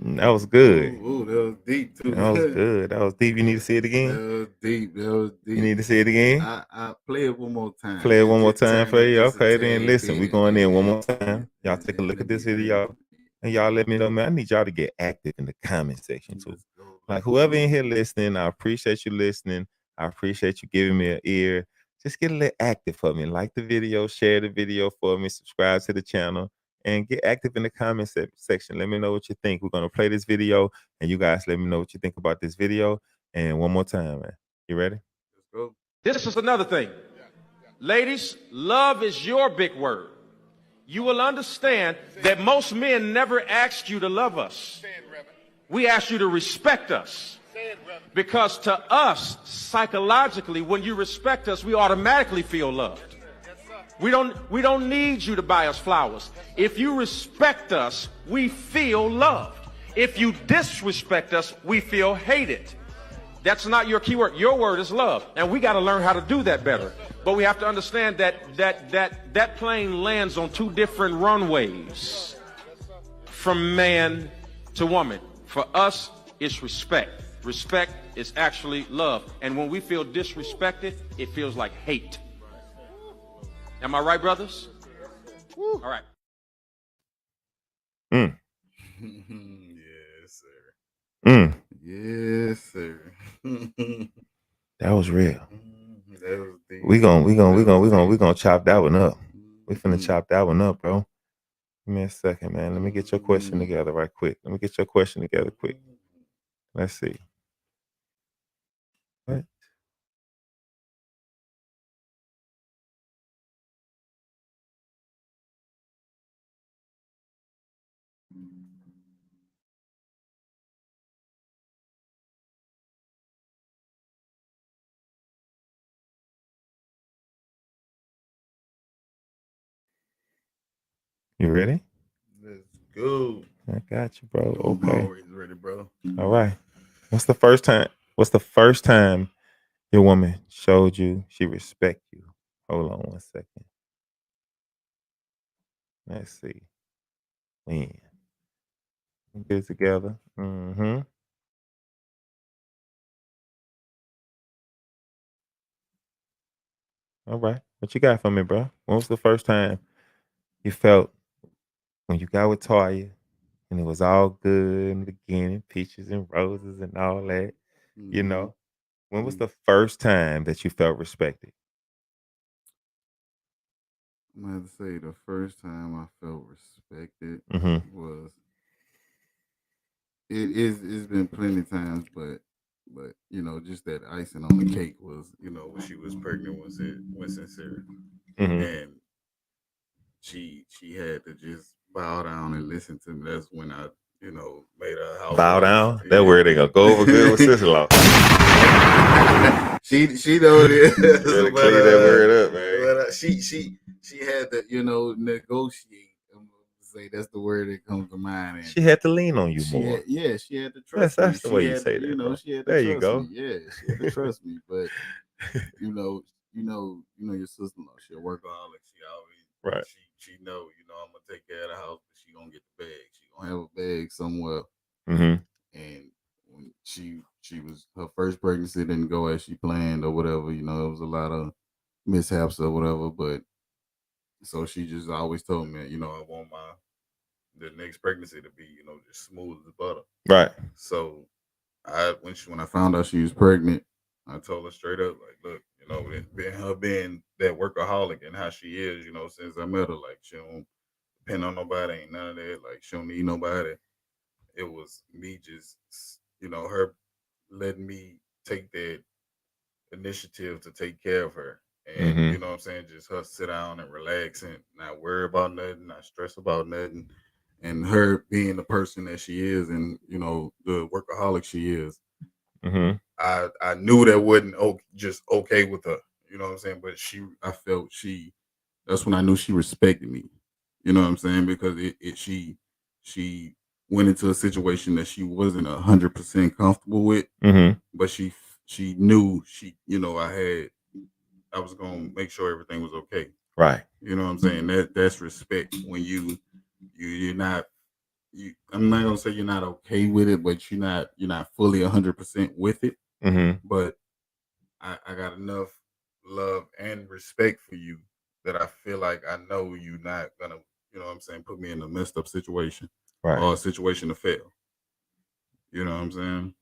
That was good. Ooh, that was deep too. That was good. That was deep. You need to say it again? That was deep. That was deep. You need to say it again? I play it one more time. Play it one more time for you? Okay, then listen. We We're going in one more time. Y'all take a look at this video. And y'all let me know, man. I need y'all to get active in the comment section too. Like whoever in here listening, I appreciate you listening. I appreciate you giving me an ear. Just get a little active for me. Like the video, share the video for me, subscribe to the channel, and get active in the comment section. Let me know what you think. We're going to play this video, and you guys let me know what you think about this video. And one more time, man. You ready? Let's go. This is another thing. Ladies, love is your big word. You will understand that most men never ask you to love us. We ask you to respect us. Because to us, psychologically, when you respect us, we automatically feel loved. We don't need you to buy us flowers. If you respect us, we feel loved. If you disrespect us, we feel hated. That's not your key word. Your word is love. And we got to learn how to do that better. But we have to understand that plane lands on two different runways from man to woman. For us, it's respect. Respect is actually love. And when we feel disrespected, it feels like hate. Am I right, brothers? All right. Mm. Yes, sir. Mm. Yes, sir. That was real. That was deep. We gonna chop that one up. We finna chop that one up, bro. Give me a second, man. Let me get your question together right quick. Let me get your question together quick. Let's see. What? You ready? Let's go. I got you, bro. I'm Okay. always ready, bro. All right. What's the first time your woman showed you she respect you? Hold on 1 second. Let's see. When? Get it together. Mm-hmm. All right. What you got for me, bro? When was the first time you felt when you got with Toya and it was all good in the beginning, peaches and roses and all that, you know? When was the first time that you felt respected? I'm gonna have to say the first time I felt respected Mm-hmm. was it's been plenty times, but you know, just that icing on the cake was, you know, when she was pregnant was sincere. Mm-hmm. And she had to just bow down and listen to me. That's when I, you know, made her house. Bow down? That word ain't gonna go over good with sister-in-law. She know it. Better clean that word up, man. But she had to, you know, negotiate. I'm gonna say that's the word that comes to mind. And She had to lean on you more. she had to trust me. That's the way you say that. You know, she had to there trust you go. me. Yeah, she had to trust me. But you know your sister-in-law. She'll workaholic. She always Right. She know, you know, I'm gonna take care of the house, but she gonna get the bag. She gonna have a bag somewhere. Mm-hmm. And when she was, her first pregnancy didn't go as she planned or whatever, you know, it was a lot of mishaps or whatever. But so she just always told me, you know, I want the next pregnancy to be, you know, just smooth as butter. Right. So when I found out she was pregnant, I told her straight up, like, look, you know, her being that workaholic and how she is, you know, since I met her, like, she don't depend on nobody, ain't none of that, like, she don't need nobody. It was me just, you know, her letting me take that initiative to take care of her. And Mm-hmm. you know what I'm saying, just her sit down and relax and not worry about nothing, not stress about nothing. And her being the person that she is, and the workaholic she is, Mm-hmm. I knew that wasn't just okay with her. You know what I'm saying? But I felt that's when I knew she respected me. You know what I'm saying? Because she went into a situation that she wasn't 100% comfortable with, Mm-hmm. but she knew I was gonna make sure everything was okay. Right. You know what I'm saying? That's respect when you're not I'm not gonna say you're not okay with it, but you're not fully 100% with it. Mm-hmm. But I got enough love and respect for you that I feel like I know you're not gonna, you know what I'm saying, put me in a messed up situation Right. or a situation to fail. You know what I'm saying?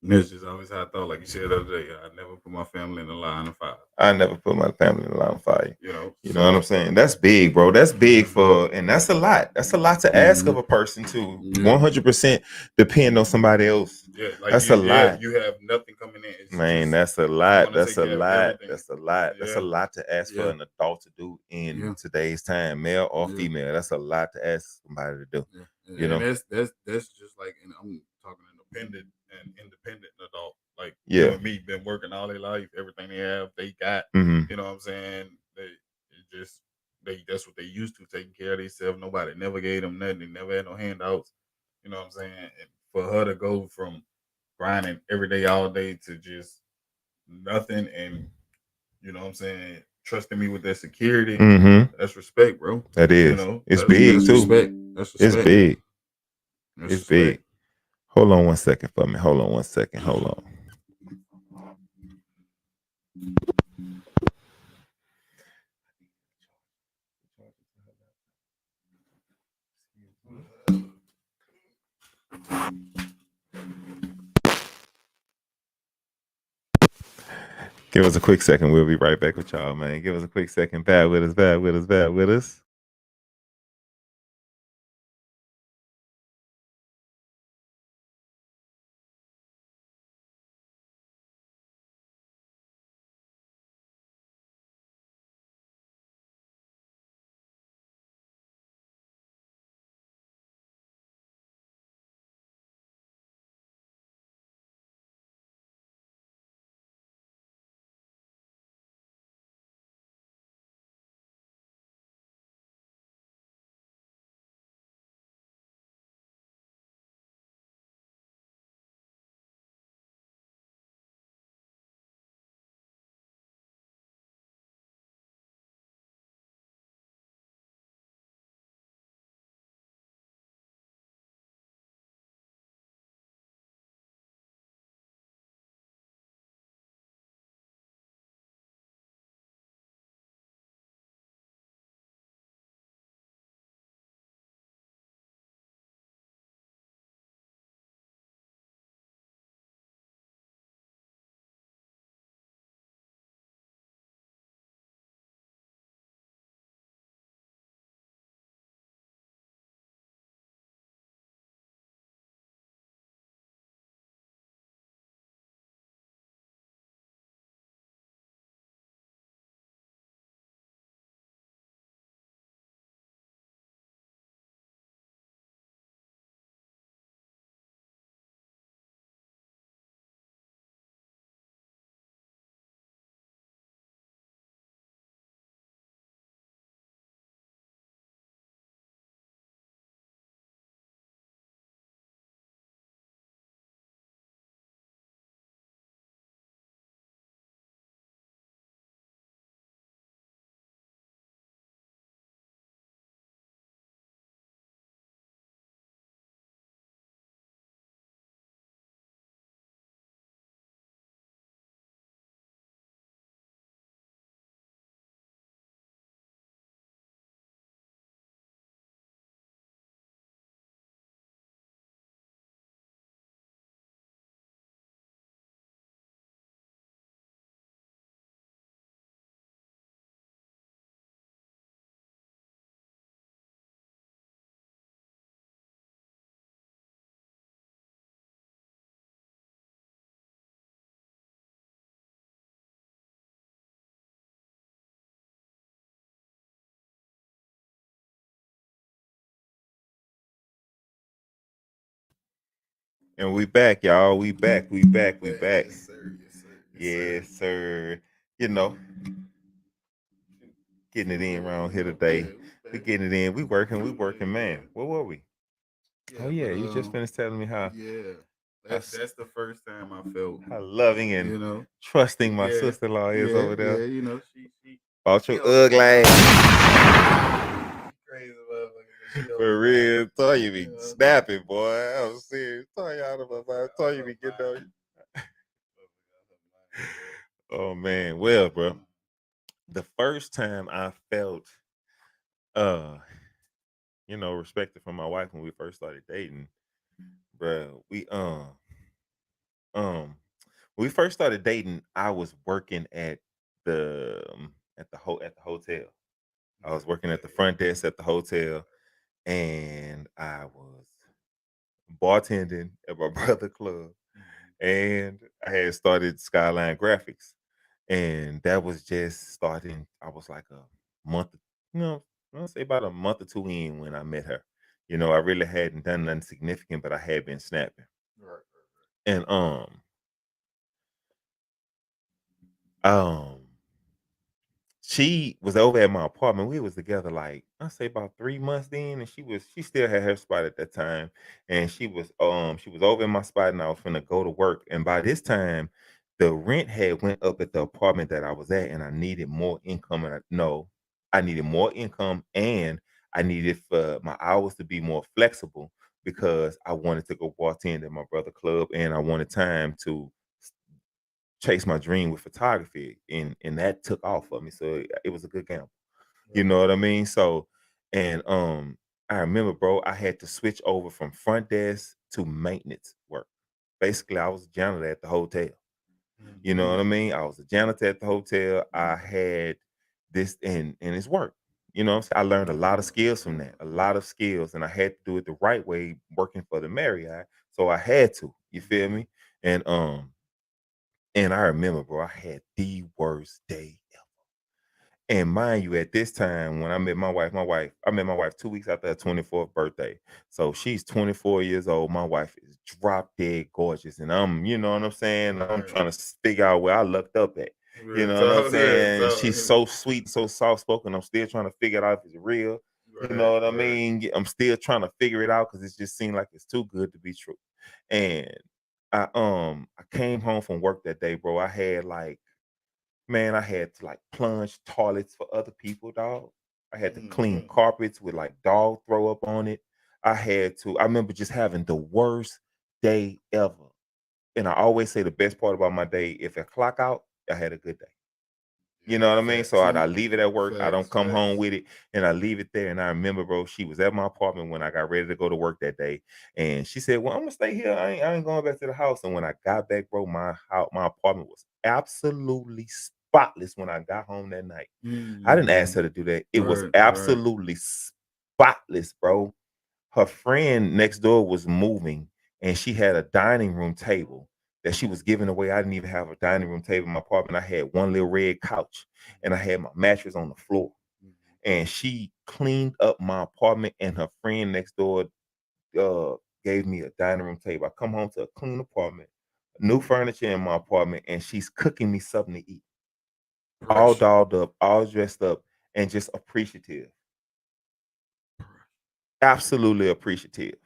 And that's just always how I thought. Like you said the other day, I never put my family in the line of fire. I never put my family in the line of fire. You know what I'm So saying? That's big, bro. That's big and that's a lot. That's a lot to ask of a person to 100% depend on somebody else. Yeah, like That's a lot. you have nothing coming in. It's Man, just that's a I lot. want to That's take a care of lot. everything. That's a lot. That's a Yeah, lot to ask for yeah, an adult to do in yeah, today's time, male or yeah, female. That's a lot to ask somebody to do. yeah. You And know? that's just like, and I'm talking independent adult. Like them Yeah. and me been working all their life. Everything they have, they got. Mm-hmm. You know what I'm saying? That's what they used to, taking care of themselves. Nobody never gave them nothing. They never had no handouts. You know what I'm saying? And for her to go from grinding every day, all day to just nothing, and you know what I'm saying, trusting me with that security, Mm-hmm. that's respect, bro. That You is. know, It's big that's too. respect. That's It's respect. big. That's It's respect. big. Hold on one second for me. Hold on one second. Hold on. Give us a quick second. We'll be right back with y'all, man. Give us a quick second. Bad with us, bad with us, bad with us. And we back, y'all. We back. We back. We back. Yes, sir. Yes, sir. Yes, sir. You know, getting it in around here today. Yeah, We back. getting it in. We working. We working, man. Yeah. Where were we? Oh Yeah, yeah, but you just finished telling me yeah, how, s- that's the first time I felt, how loving and you know, trusting my yeah, sister-in-law is yeah, over yeah, there. you know, she About she your hold ugly me down. ass. Crazy motherfucker, but she hold me For down. real, tell you You be know, snapping, boy. I'm serious. Tell y'all about I tell you be love getting on. mine. Oh man, well, bro, the first time I felt uh respected from my wife when we first started dating, bro. Um when we first started dating, I was working at the hotel. I was working at the front desk at the hotel, and I was bartending at my brother club, and I had started Skyline Graphics, and that was just starting. I was like a month, you know, I'll say about a month or two in when I met her. I really hadn't done nothing significant, but I had been snapping. Right, And um she was over at my apartment. We was together like I say about 3 months then, and she still had her spot at that time, and she was over in my spot, and I was finna go to work. And by this time, the rent had went up at the apartment that I was at, and I needed more income. And I needed more income, and I needed for my hours to be more flexible because I wanted to go bartend at my brother club, and I wanted time to chase my dream with photography, and that took off for me. So it was a good gamble. You right. know what I mean? So, and I remember, bro, I had to switch over from front desk to maintenance work. Basically, I was a janitor at the hotel. You know what I mean? I was a janitor at the hotel. I had this, and it's work. I learned a lot of skills from that, a lot of skills, and I had to do it the right way, working for the Marriott. So I had to. You feel me? And I remember, bro, I had the worst day ever. And mind you, at this time when I met I met my wife 2 weeks after her 24th birthday. So she's 24 years old. My wife is drop dead gorgeous. And you know what I'm saying? I'm Right. trying to figure out where I lucked up at. You Real know what I'm talk, real saying? talk. She's so sweet, so soft spoken. I'm still trying to figure it out if it's real. You Right, know what I right. mean? I'm still trying to figure it out because it just seemed like it's too good to be true. And I came home from work that day, bro. I had like Man, I had to like plunge toilets for other people, dog. I had to clean Mm-hmm. carpets with like dog throw up on it. I remember just having the worst day ever. And I always say the best part about my day, if I clock out, I had a good day. You know Yeah, what I mean? So facts. I leave it at work. I don't Facts, come home facts. with it, and I leave it there. And I remember, bro, she was at my apartment when I got ready to go to work that day, and she said, "Well, I'm gonna stay here. I ain't going back to the house." And when I got back, bro, my apartment was absolutely spotless when I got home that night. I didn't Mm-hmm. ask her to do that. It was Right, right. absolutely spotless, bro. Her friend next door was moving, and she had a dining room table that she was giving away. I didn't even have a dining room table in my apartment. I had one little red couch, and I had my mattress on the floor. Mm-hmm. And she cleaned up my apartment, and her friend next door uh, gave me a dining room table. I come home to a clean apartment, new furniture in my apartment, and she's cooking me something to eat, all Pressure. dolled up, all dressed up, and just appreciative. Absolutely appreciative.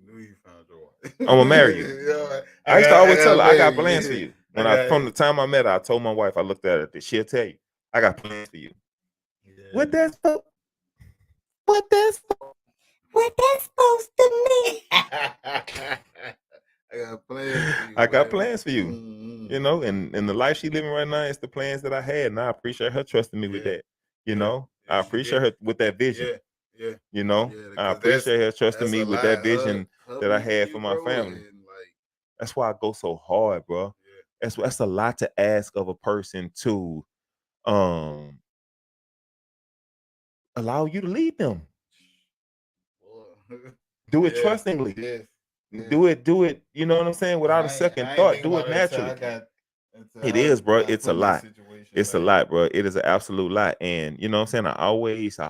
Knew you found your I'm gonna marry wife. you. You know what? I used to I always tell got her I got plans for baby. you. I From got the time I met her, I told my wife, I looked at her, she'll tell you, I got plans for you. What yeah. that's for? What that's for? What that's supposed to mean? I got plans for you, I got baby. plans for you. Mm-hmm. And the life she living right now is the plans that I had, and I appreciate her trusting me with Yeah, that. yeah, yeah. I She appreciate did. her with that vision. Yeah, yeah, yeah. I Because appreciate her trusting that's me a with that lot. vision Her that I meeting had for you, my bro, family. and like, That's why I go so hard, bro. That's a lot to ask of a person to um allow you to lead them. boy. Do it Yeah, trustingly. yes, yes. Do it, you know what I'm saying, And without a second I ain't thought. think Do about it it until naturally. It I is, bro. got It's put a in that lot. situation. It's a Like, lot, bro. It is an absolute lot. And you know what I'm saying? I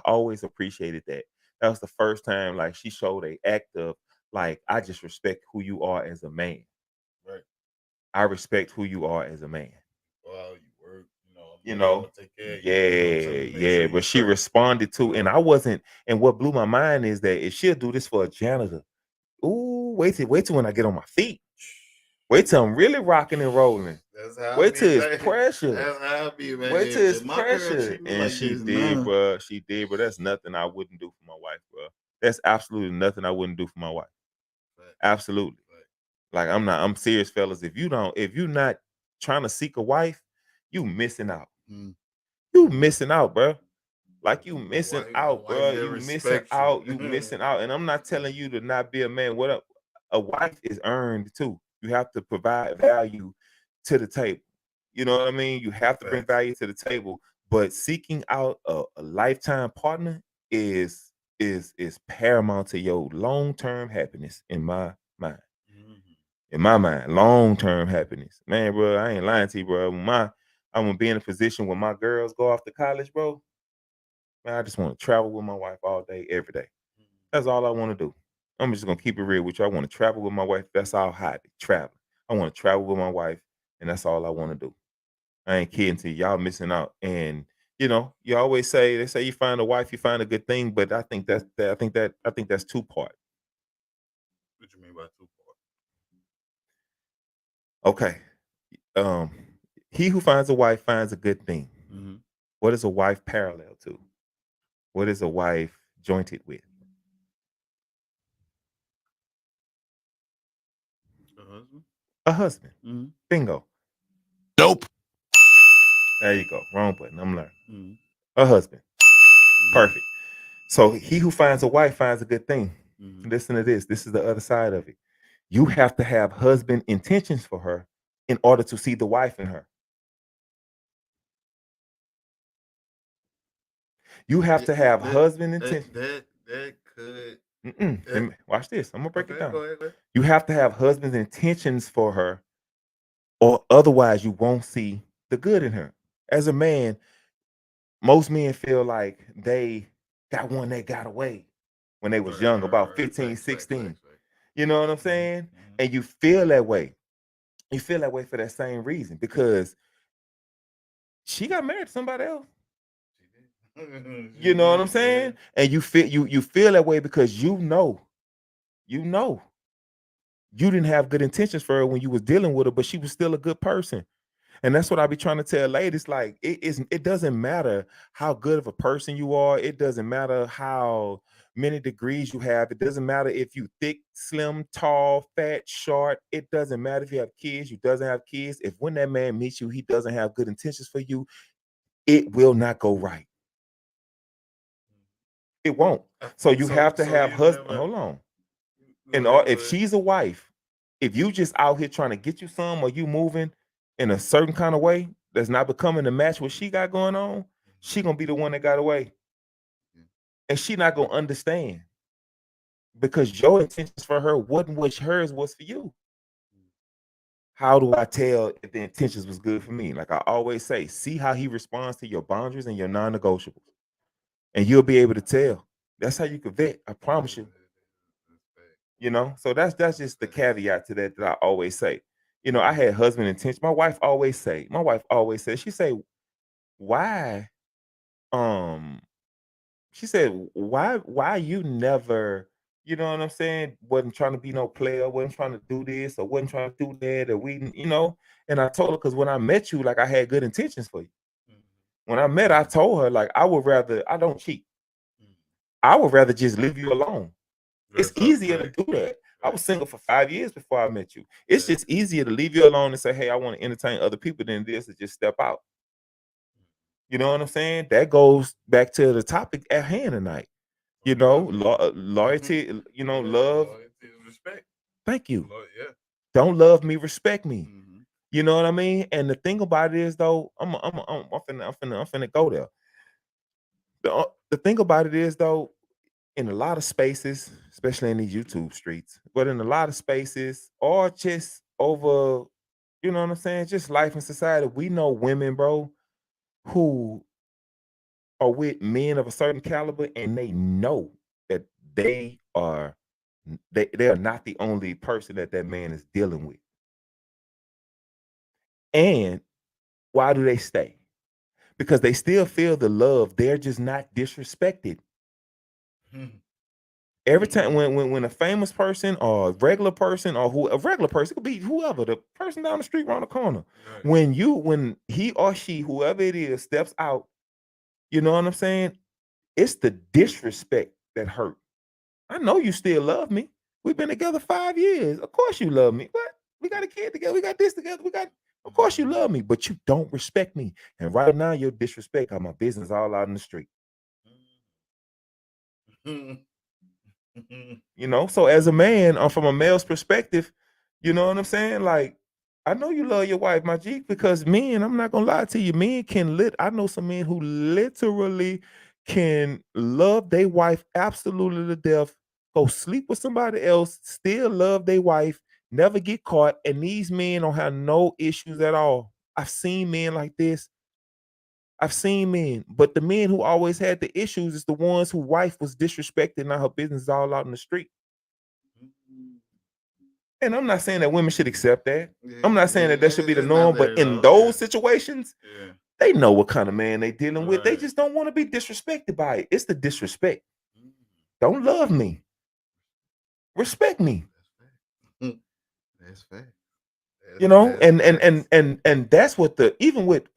always appreciated that. That was the first time like she showed a act of like I just respect who you are as a man. Right. I respect who you are as a man. Well, you work, You I'm know, gonna take care of you, yeah, to make sure yeah. you But she straight. responded to, and I wasn't. And what blew my mind is that if she'll do this for a janitor, ooh, wait till when I get on my feet. Wait till I'm really rocking and rolling. That's how I Wait till be, it's man. pressure. That's how I be, man. Wait till it's If my girl pressure. treat me And like she this, did, nah. bro. She did, but that's nothing I wouldn't do for my wife, bro. That's absolutely nothing I wouldn't do for my wife. Right, Absolutely. right. Like I'm serious, fellas. If you're not trying to seek a wife, you missing out. Mm. You missing out, bro. Like you A missing wife, out, bro. that You missing respects you. out. You missing out. And I'm not telling you to not be a man. What a wife is earned too. You have to provide value to the table. You know what I mean? You have to bring Facts. value to the table. But seeking out a lifetime partner is paramount to your long term happiness in my mind. Mhm. In my mind, long term happiness, man, bro. I ain't lying to you, bro. I'm gonna be in a position when my girls go off to college, bro. Man, I just want to travel with my wife all day, every day. That's all I want to do. I'm just gonna keep it real with you. I want to travel with my wife. That's all hobby, travel. I want to travel with my wife, and that's all I want to do. I ain't kidding to you. Y'all missing out. And you always say they say you find a wife, you find a good thing, but I think I think that's two part. What you mean by two part? Okay. Um, he who finds a wife finds a good thing. Mm-hmm. What is a wife parallel to? What is a wife jointed with? A husband. A husband. Mm-hmm. Bingo. Nope. There you go. Wrong button. I'm learning. Mm-hmm. A husband. Mm-hmm. Perfect. So he who finds a wife finds a good thing. Mm-hmm. Listen to this. This is the other side of it. You have to have husband intentions for her in order to see the wife in her. You have Yeah, to have that husband that intentions. that could. Watch this. I'm gonna break it Okay, down. go ahead. Go ahead. You have to have husband's intentions for her, or otherwise you won't see the good in her. As a man, most men feel like they got one that got away when they was young, about Right. 15, Facts. Facts. 16. Facts. Facts. You know what I'm Mm-hmm. saying? Mm-hmm. And you feel that way. You feel that way for that same reason because she got married to somebody else. She did. You She know what I'm did. Yeah. saying? And you feel that way because you know you didn't have good intentions for her when you was dealing with her, but she was still a good person. And that's what I be trying to tell ladies. Like it doesn't matter how good of a person you are. It doesn't matter how many degrees you have. It doesn't matter if you thick, slim, tall, fat, short. It doesn't matter if you have kids, you doesn't have kids. If when that man meets you, he doesn't have good intentions for you, it will not go right. It won't. So you have to So have you husband. never Hold on. go And ahead. Go if ahead. she's a wife, if you just out here trying to get you some or you moving in a certain kind of way that's not becoming the match what she got going on, she gonna be the one that got away. And she not gonna understand because your intentions for her wasn't what hers was for you. How do I tell if the intentions was good for me? Like I always say, see how he responds to your boundaries and your non-negotiables. And you'll be able to tell. That's how you can vet. I promise you. So that's just the caveat to that I always say. I had husband intention. My wife always says, she say, why, um, she said, why you never, you know what I'm saying, wasn't trying to be no player, wasn't trying to do this or wasn't trying to do that, or and I told her, because when I met you, like I had good intentions for you. When I met her, I told her, like, I don't cheat. I would rather just leave you alone. It's Dress up. easier to do that. I was Right. single for 5 years before I met you. It's just easier to leave you alone and say, hey, I want to entertain other people than this to just step out. You know what I'm saying? That goes back to the topic at hand tonight. Loyalty, love. Loyalty, respect. Thank you. Yeah. Don't love me, respect me. Mm-hmm. You know what I mean? And the thing about it is, though, I'm finna go there. The thing about it is, though, in a lot of spaces, especially in these YouTube streets, but in a lot of spaces, or just over, you know what I'm saying, just life in society, we know women, bro, who are with men of a certain caliber and they know that they are They are not the only person that man is dealing with. And why do they stay? Because they still feel the love. They're just not disrespected. Every time when a famous person or a regular person or a regular person, it could be whoever, the person down the street around the corner. Right. When he or she, whoever it is, steps out, you know what I'm saying? It's the disrespect that hurt. I know you still love me. We've been together 5 years. Of course you love me. What? We got a kid together. We got this together. Of course you love me, but you don't respect me. And right now, your disrespect got my business all out in the street. You know, so as a man, or from a male's perspective, you know what I'm saying? Like, I know you love your wife, my G, because men, I'm not gonna lie to you, men can I know some men who literally can love their wife absolutely to death, go sleep with somebody else, still love their wife, never get caught, and these men don't have no issues at all. I've seen men like this. I've seen men, but the men who always had the issues is the ones whose wife was disrespected. Now her business is all out in the street. And I'm not saying that women should accept that. I'm not saying that should be the norm, but in those situations, they know what kind of man they dealing with. They just don't want to be disrespected by it. It's the disrespect. Don't love me. Respect me. That's fact. You know, and that's what even with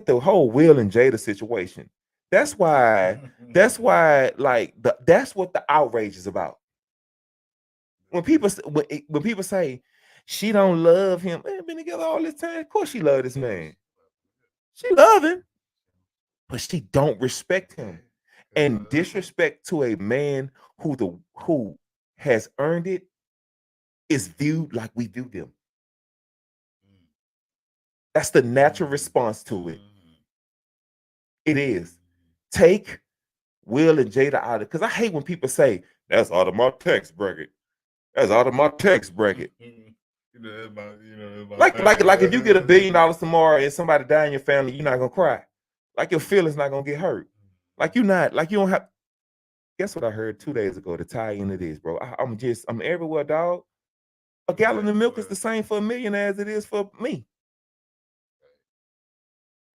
the whole Will and Jada situation. That's why like that's what the outrage is about. When people say she don't love him, they've been together all this time. Of course she love this man. She love him, but she don't respect him. And disrespect to a man who has earned it is viewed like we view them. That's the natural response to it. It is. Take Will and Jada out of it. Because I hate when people say, that's out of my tax bracket. That's out of my tax bracket. Like if you get $1 billion tomorrow and somebody die in your family, you're not gonna cry. Like your feelings not gonna get hurt. Like you don't have. Guess what I heard 2 days ago to tie into this, bro? I'm everywhere, dog. A gallon of milk is the same for $1 million as it is for me.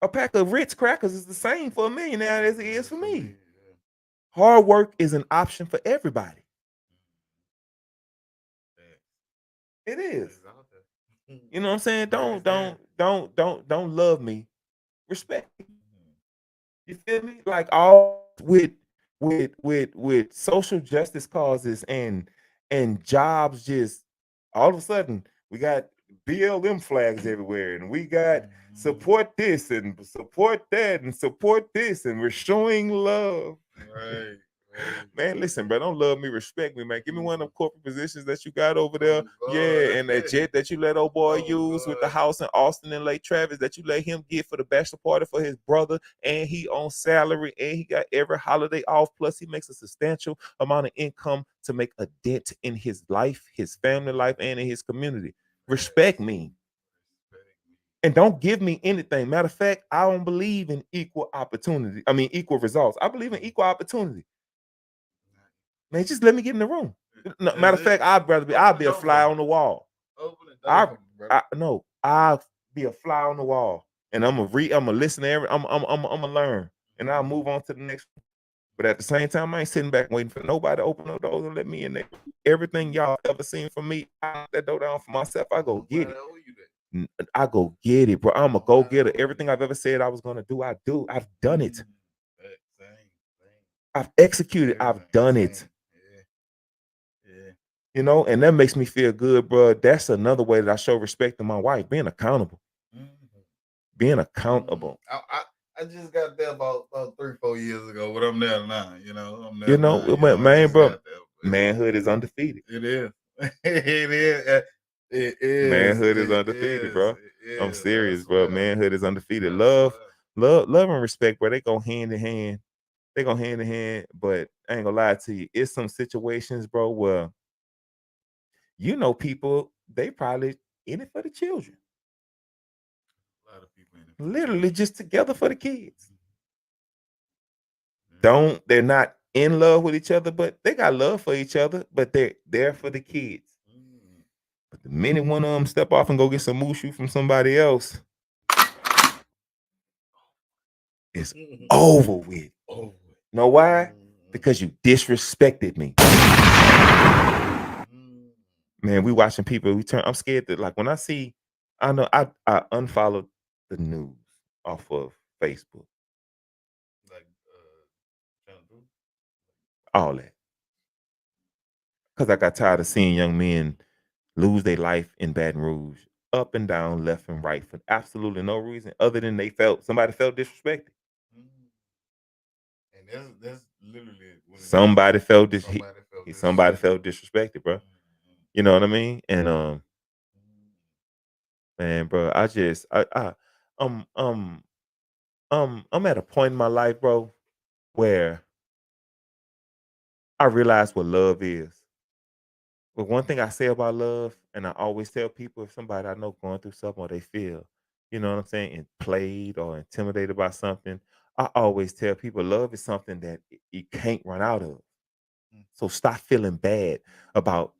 A pack of Ritz crackers is the same for $1 million as it is for me. Hard work is an option for everybody. It is. You know what I'm saying? Don't love me. Respect me. You feel me? Like all with social justice causes and jobs, just all of a sudden we got BLM flags everywhere, and we got support this and support that and support this, and we're showing love. Right. Man, listen, bro, don't love me, respect me, man. Give me one of them corporate positions that you got over there. Yeah, and that jet that you let old boy use with the house in Austin and Lake Travis that you let him get for the bachelor party for his brother, and he on salary, and he got every holiday off, plus he makes a substantial amount of income to make a dent in his life, his family life, and in his community. Respect me. And don't give me anything. Matter of fact, I don't believe in equal opportunity. I mean, equal results. I believe in equal opportunity. Man, just let me get in the room. No, matter of fact, I'll be a fly on the wall. I'll be a fly on the wall, and I'm gonna listen to I'm gonna learn, and I'll move on to the next one. But at the same time, I ain't sitting back waiting for nobody to open no doors and let me in there. Everything y'all ever seen from me, I knock that door down for myself. I go get it. I go get it, bro. I'm a go getter. Everything I've ever said I was gonna do, I do. I've done it. I've executed. I've done it. You know, and that makes me feel good, bro. That's another way that I show respect to my wife, being accountable. Being accountable. I just got there about 3-4 years ago, but I'm there now. You know, man, bro. Manhood is undefeated. It is. It is. It is. Manhood is undefeated, bro. I'm serious, bro. Manhood is undefeated. Love, and respect, bro. They go hand in hand. But I ain't gonna lie to you. It's some situations, bro, where people, they probably in it for the children. A lot of people literally just together for the kids. They're not in love with each other, but they got love for each other, but they're there for the kids. But the minute one of them step off and go get some mushu from somebody else, it's over with. Know why? Because you disrespected me. Man, we watching people. I'm scared that, like, when I see, I know I unfollowed the news off of Facebook. Like, All that. Because I got tired of seeing young men lose their life in Baton Rouge, up and down, left and right, for absolutely no reason other than somebody felt disrespected. and that's literally what Somebody felt somebody felt disrespected, bro. You know what I mean? And man, bro, um um I'm at a point in my life, bro, where I realize what love is. But one thing I say about love, and I always tell people, if somebody I know going through something or they feel, you know what I'm saying, and played or intimidated by something, I always tell people love is something that you can't run out of. So stop feeling bad about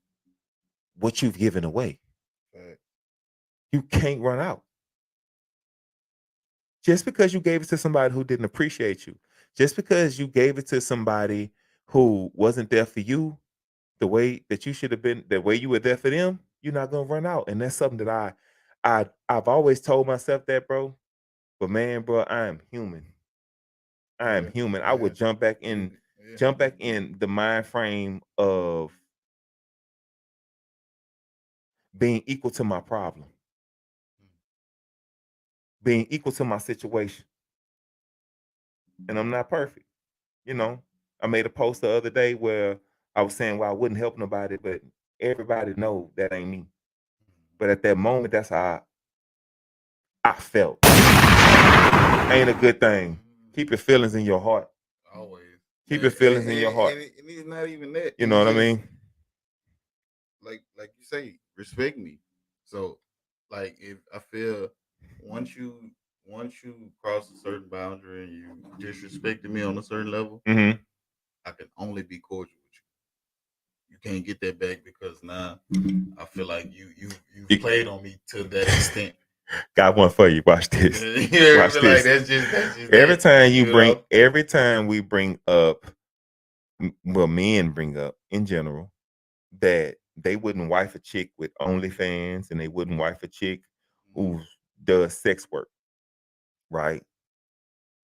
what you've given away. You can't run out. Just because you gave it to somebody who didn't appreciate you, just because you gave it to somebody who wasn't there for you the way that you should have been, the way you were there for them, you're not gonna run out. And that's something that I've always told myself that, bro. But man, bro, I am human. I am human. I would jump back in the mind frame of being equal to my problem, being equal to my situation. And I'm not perfect. You know, I made a post the other day where I was saying, well, I wouldn't help nobody, but everybody know that ain't me. But at that moment, that's how I felt. Ain't a good thing. Keep your feelings in your heart. Always. Keep your feelings in your heart. And it's not even that. You know what I mean? Like you say, respect me. So, like, if I feel once you cross a certain boundary and you disrespected me on a certain level, Mm-hmm. I can only be cordial with you. You can't get that back because now I feel like you played on me to that extent. Got one for you. Watch this. Watch this. Like that's just every that, time you bring, know? every time we bring up, well, men bring up in general that they wouldn't wife a chick with OnlyFans and they wouldn't wife a chick who does sex work, right?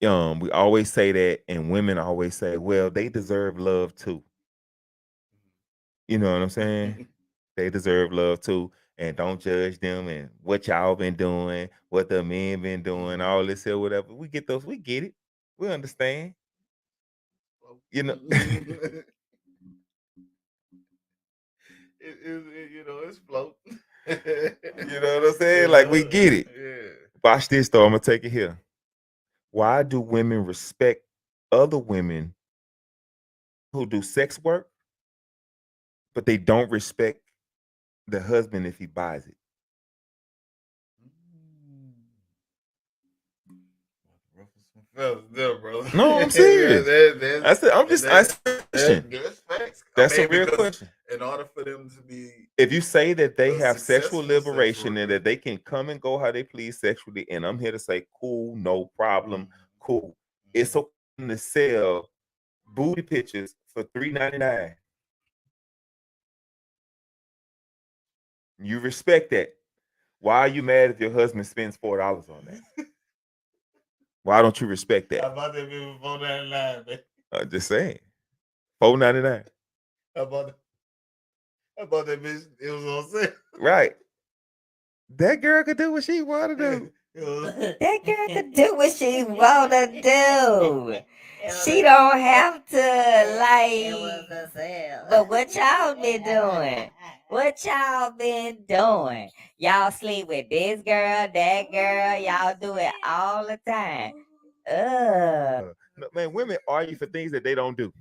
We always say that, and women always say, well, they deserve love too. You know what I'm saying? They deserve love too. And don't judge them and what y'all been doing, what the men been doing, all this here, whatever. We get those, we get it. We understand. You know. You know, it's float. You know what I'm saying? Like, we get it. Yeah. Watch this though. I'm gonna take it here. Why do women respect other women who do sex work, but they don't respect the husband if he buys it? No, I'm serious. That's it. I'm just asking a question. That's facts. That's a real question. In order for them to be, if you say that they have sexual successful liberation sex and that they can come and go how they please sexually, and I'm here to say, cool, no problem, cool. It's okay to sell booty pictures for $3.99. You respect that. Why are you mad if your husband spends $4 on that? Why don't you respect that? How about that bitch for $4.99, man? Just saying, $4.99. How about that bitch? It was on sale. Right. That girl could do what she want to do. That girl could do what she wanna do. She don't have to like. But what y'all been doing? What y'all been doing? Y'all sleep with this girl, that girl. Y'all do it all the time. No, man, women argue for things that they don't do.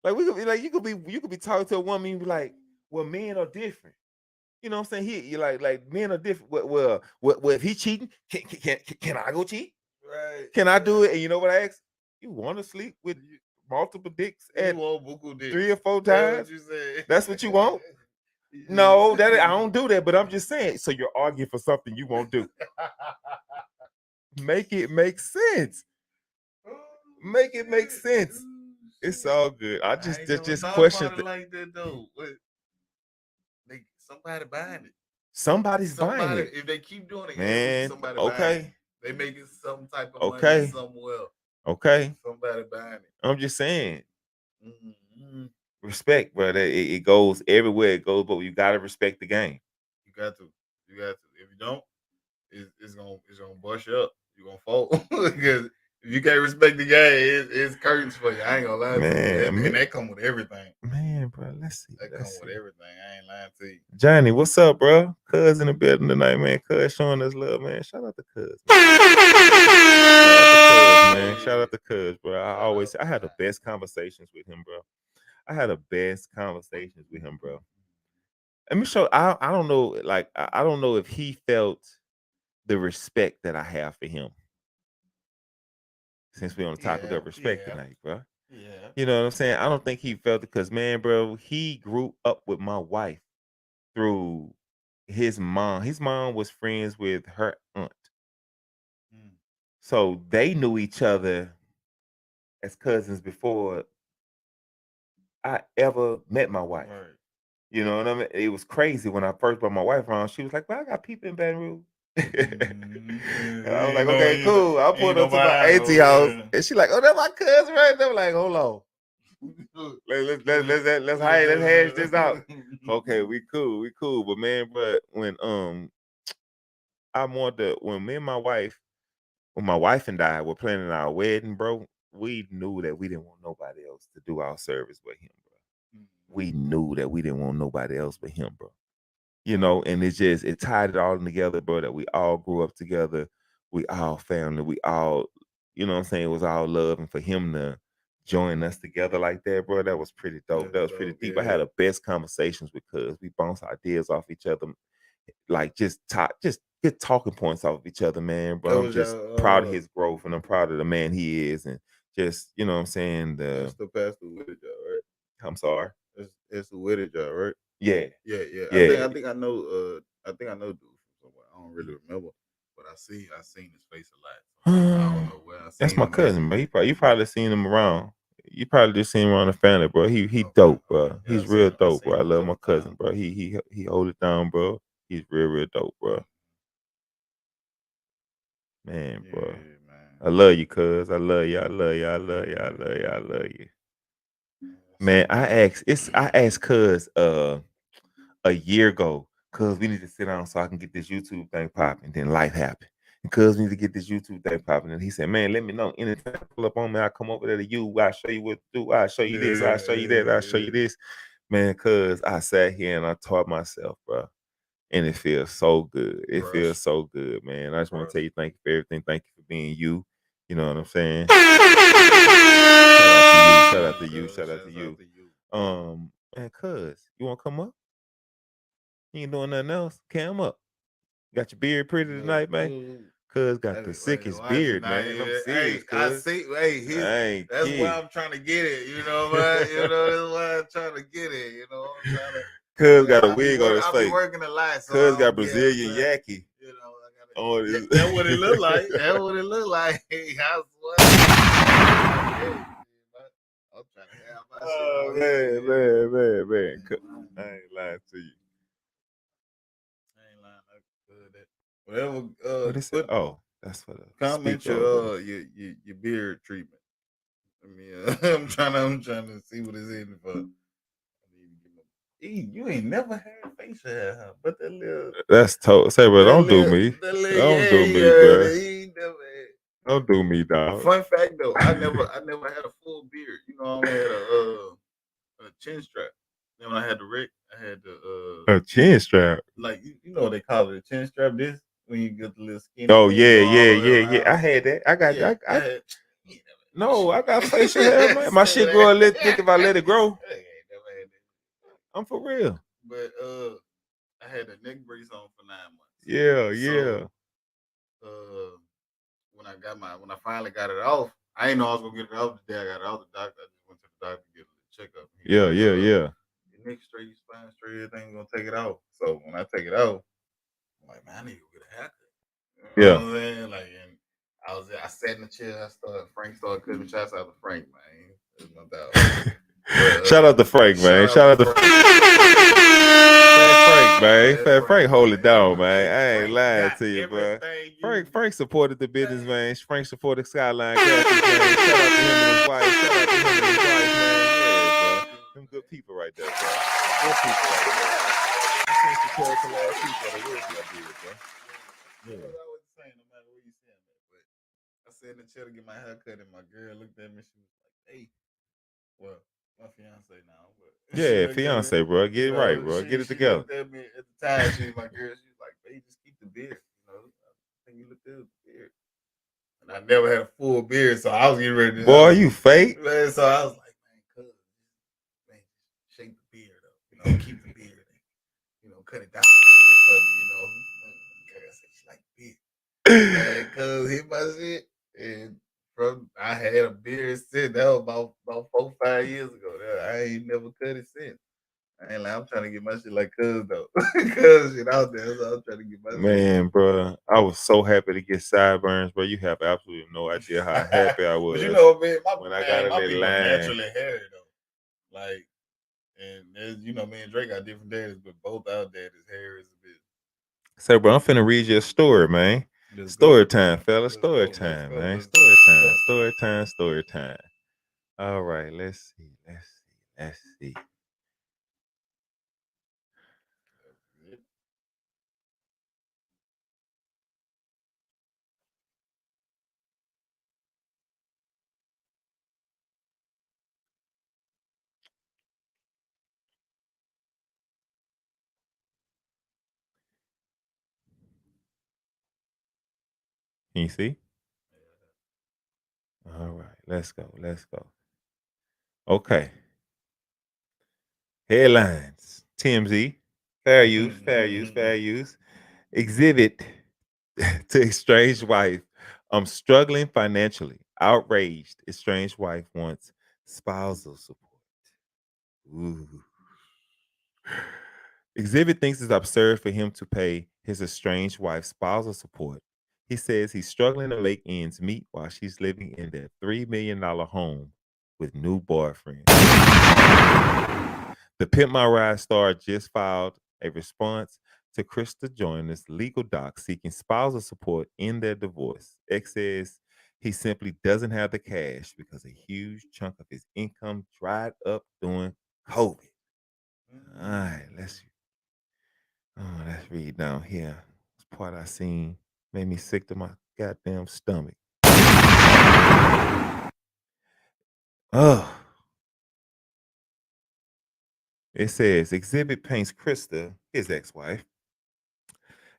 Like, we could be like, you could be talking to a woman and be like, well, men are different. You know what I'm saying? You like men are different. Well, if he cheating, can I go cheat? Right. Can I do it? And you know what I ask? You want to sleep with multiple dicks You at want buku dicks. 3 or 4 That's times? what you said. That's what you want? You No, just- I don't do that. But I'm just saying. So you're arguing for something you won't do. Make it make sense. Make it make sense. It's all good. I I just ain't never just thought question about it like that though. But somebody buying it. somebody's buying Somebody, it. if they keep doing it, Man, somebody buying it. okay. They making some type of money Okay. somewhere. Okay. Somebody buying it. I'm just saying. Mhm. Respect, brother. It goes everywhere it goes, but you gotta respect the game. You got to. You got to. If you don't, it's gonna bust you up. You're gonna fall because if you can't respect the game, it's curtains for you. I ain't gonna lie to you. Man, And that come with everything. Man, bro, let's see. That come with everything. I ain't lying to you. Johnny, what's up, bro? Cuz in the building tonight, man. Cuz showing us love, man. Shout out to Cuz, man. Shout out to Cuz, bro. I had the best conversations with him, bro. I had the best conversations with him, bro. Let me show. I don't know, like I don't know if he felt the respect that I have for him. Since we're on the topic of respect tonight, bro. Yeah. You know what I'm saying? I don't think he felt it because, man, bro, he grew up with my wife through his mom. His mom was friends with her aunt. So they knew each other as cousins before I ever met my wife. Right. You know what I mean? It was crazy when I first brought my wife around. She was like, "Well, I got people in Baton Rouge." And I was like, "Okay, cool." I pulled up to my auntie house, and she like, "Oh, that's my cousin right there." I'm like, "Hold on, let's hash this out." Okay, we cool. But man, but when when me and my wife, when my wife and I were planning our wedding, bro, we knew that we didn't want nobody else to do our service but him, bro. We knew that we didn't want nobody else but him, bro. You know, and it tied it all together, bro, that we all grew up together. We all family. We all, you know what I'm saying? It was all love. And for him to join us together like that, bro, that was pretty dope. That was pretty deep. I had the best conversations with Cuz. We bounced ideas off each other. Like just get talking points off of each other, man. Bro, I'm just proud of his growth and I'm proud of the man he is. And just, you know what I'm saying? That's the pastor with it, y'all, right? I'm sorry. It's the with it, y'all, right? Yeah. I think I know dude from somewhere. I don't really remember, but I seen his face a lot. I don't know where I seen That's my him cousin, bro. You probably seen him around. You probably just seen him around the family, bro. He dope, bro. Yeah, He's real dope, bro. I love my cousin, bro. He hold it down, bro. He's real dope, bro. Man, bro. man. I love you, cuz. I love you. I love you. I love you. I love you. I love you. Man, I asked cuz a year ago, cuz we need to sit down so I can get this YouTube thing popping. Then life happened. And cuz we need to get this YouTube thing popping. And he said, "Man, let me know. Anytime you pull up on me, I'll come over there to you. I'll show you what to do. I'll show you this. I'll show you that. I'll show you this." Man, cuz I sat here and I taught myself, bro. And it feels so good. It feels so good, man. I just want to tell you thank you for everything. Thank you for being you. You know what I'm saying? Shout out to you. Shout out to you. Man, cuz, you want to come up? You ain't doing nothing else? Come up. Got your beard pretty tonight, man? Cuz got the sickest beard, man. I'm serious, cuz. That's why I'm trying to get it. You know what? You know, that's why I'm trying to get it. You know, I'm trying to. Cuz got a wig on his I face. be working a lot. So Cuz got Brazilian yaki. You know, that's what it look like. That's what it look like. I swear. I'm trying to have my shit. Man. I ain't lying to you. Whatever. What is it? Oh, that's for the comment speaker. your beard treatment. I mean, I'm trying to see what it's in for. You ain't never had facial hair, huh? But that little. That's told. Say, bro, don't do me. Don't do me, bro. Don't do me, dog. Fun fact though, I never had a full beard. You know, I only had a chin strap. Then when I had the Rick, I had the a chin strap. Like you know what they call it, a chin strap. This when you get the little skin. Oh yeah. I had that. I got that. No, I got facial hair, man. My shit grow a little thick if I let it grow. I'm for real. But I had a neck brace on for 9 months. Yeah. So, when I finally got it off, I ain't know I was gonna get it out the day I got it out the doctor. I just went to the doctor to get a checkup. He Yeah, was like, yeah, yeah. your neck straight, your spine straight, everything gonna take it out. So when I take it out, I'm like, man, I need to go get a haircut. You know Yeah. what I'm saying? Like, and I sat in the chair. Frank started cutting me. Shouts out to Frank, man. There's no doubt. Shout out to Frank, man. Shout out to Frank. Frank, man. Frank, hold it down, man. I ain't lying to you, bro. Frank supported the business, man. Frank supported Skyline Graphics, man. Shout out to him and his wife. Shout out to him and his wife, man. Yeah, bro. Them good people right there, bro. Good people right there. I seen some character last week for the work I did, bro. Yeah. I was saying, no matter where you saying that, but I sat in the chair to get my hair cut, and my girl looked at me. She was like, "Hey, well, my fiance now, but yeah, fiance, bro, get it right, bro, get it together." Looked at me at the time. She was my girl. She was like, "Babe, just keep the beard. You know, I think you look good with the beard." And I never had a full beard, so I was getting ready to. Boy, you fake. Man, so I was like, man, shake the beard up. You know, keep the beard. You know, cut it down a little bit for me. You know, girl said she like beard. Man, cuz hit my shit, and from I had a beard since that was about 4-5 years ago. I ain't never cut it since. I ain't like I'm trying to get my shit like cuz though. Cuz shit out there, so I'm trying to get my man, bro. I was so happy to get sideburns, bro. You have absolutely no idea how happy I was. But you know, man, when I got my in that people line. naturally hairy though. Like, and there's, you know, me and Drake got different daddies, but both our daddies' hair is a bit. So, bro, I'm finna read you a story, man. Story time, fella. Story time, man. Story time. Story time. Story time. All right, let's see. Let's see. Can you see? All right, let's go. Let's go. Okay. Headlines. TMZ. Fair use. Fair use. Fair use. Exhibit to estranged wife. I'm struggling financially. Outraged. Estranged wife wants spousal support. Ooh. Exhibit thinks it's absurd for him to pay his estranged wife's spousal support. He says he's struggling to make ends meet while she's living in their $3 million home with new boyfriend. The Pimp My Ride star just filed a response to Krista Joyner's legal doc seeking spousal support in their divorce. X says he simply doesn't have the cash because a huge chunk of his income dried up during COVID. All right, let's read down here. This part I seen made me sick to my goddamn stomach. Oh. It says Exhibit paints Krista, his ex-wife,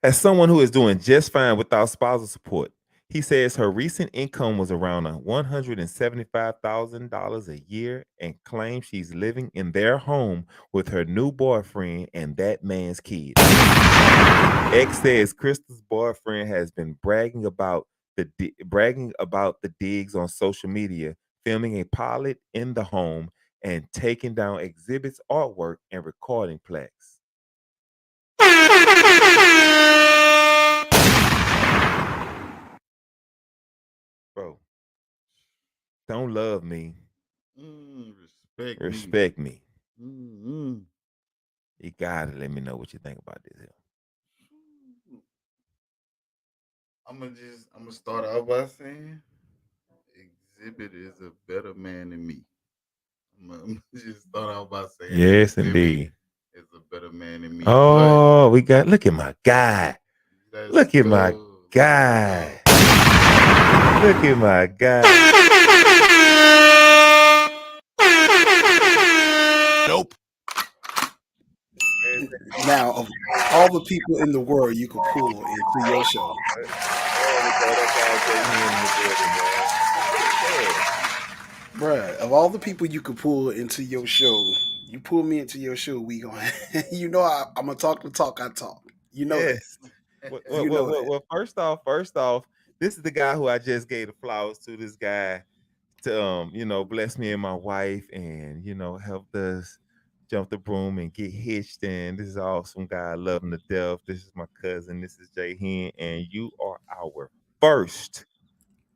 as someone who is doing just fine without spousal support. He says her recent income was around $175,000 a year and claims she's living in their home with her new boyfriend and that man's kids. X says Krista's boyfriend has been bragging about the digs on social media, filming a pilot in the home and taking down Exhibit's artwork and recording plaques. Bro, don't love me. Respect me. Mm-hmm. You gotta let me know what you think about this. I'm gonna start out by saying Exhibit is a better man than me. I'm gonna just start out by saying yes, indeed. Is a better man than me. Oh, look at my guy. Look at my guy. Look at my guy. Nope. Now, of all the people in the world you could pull into your show, bruh, of all the people you could pull into your show, you pull me into your show, we going you know I'm gonna talk the talk I talk. You know yes. that. Well, first off, this is the guy who I just gave the flowers to. This guy, to bless me and my wife, and helped us jump the broom and get hitched in. This is awesome guy. I love him to death. This is my cousin. This is Jay Hen, and you are our first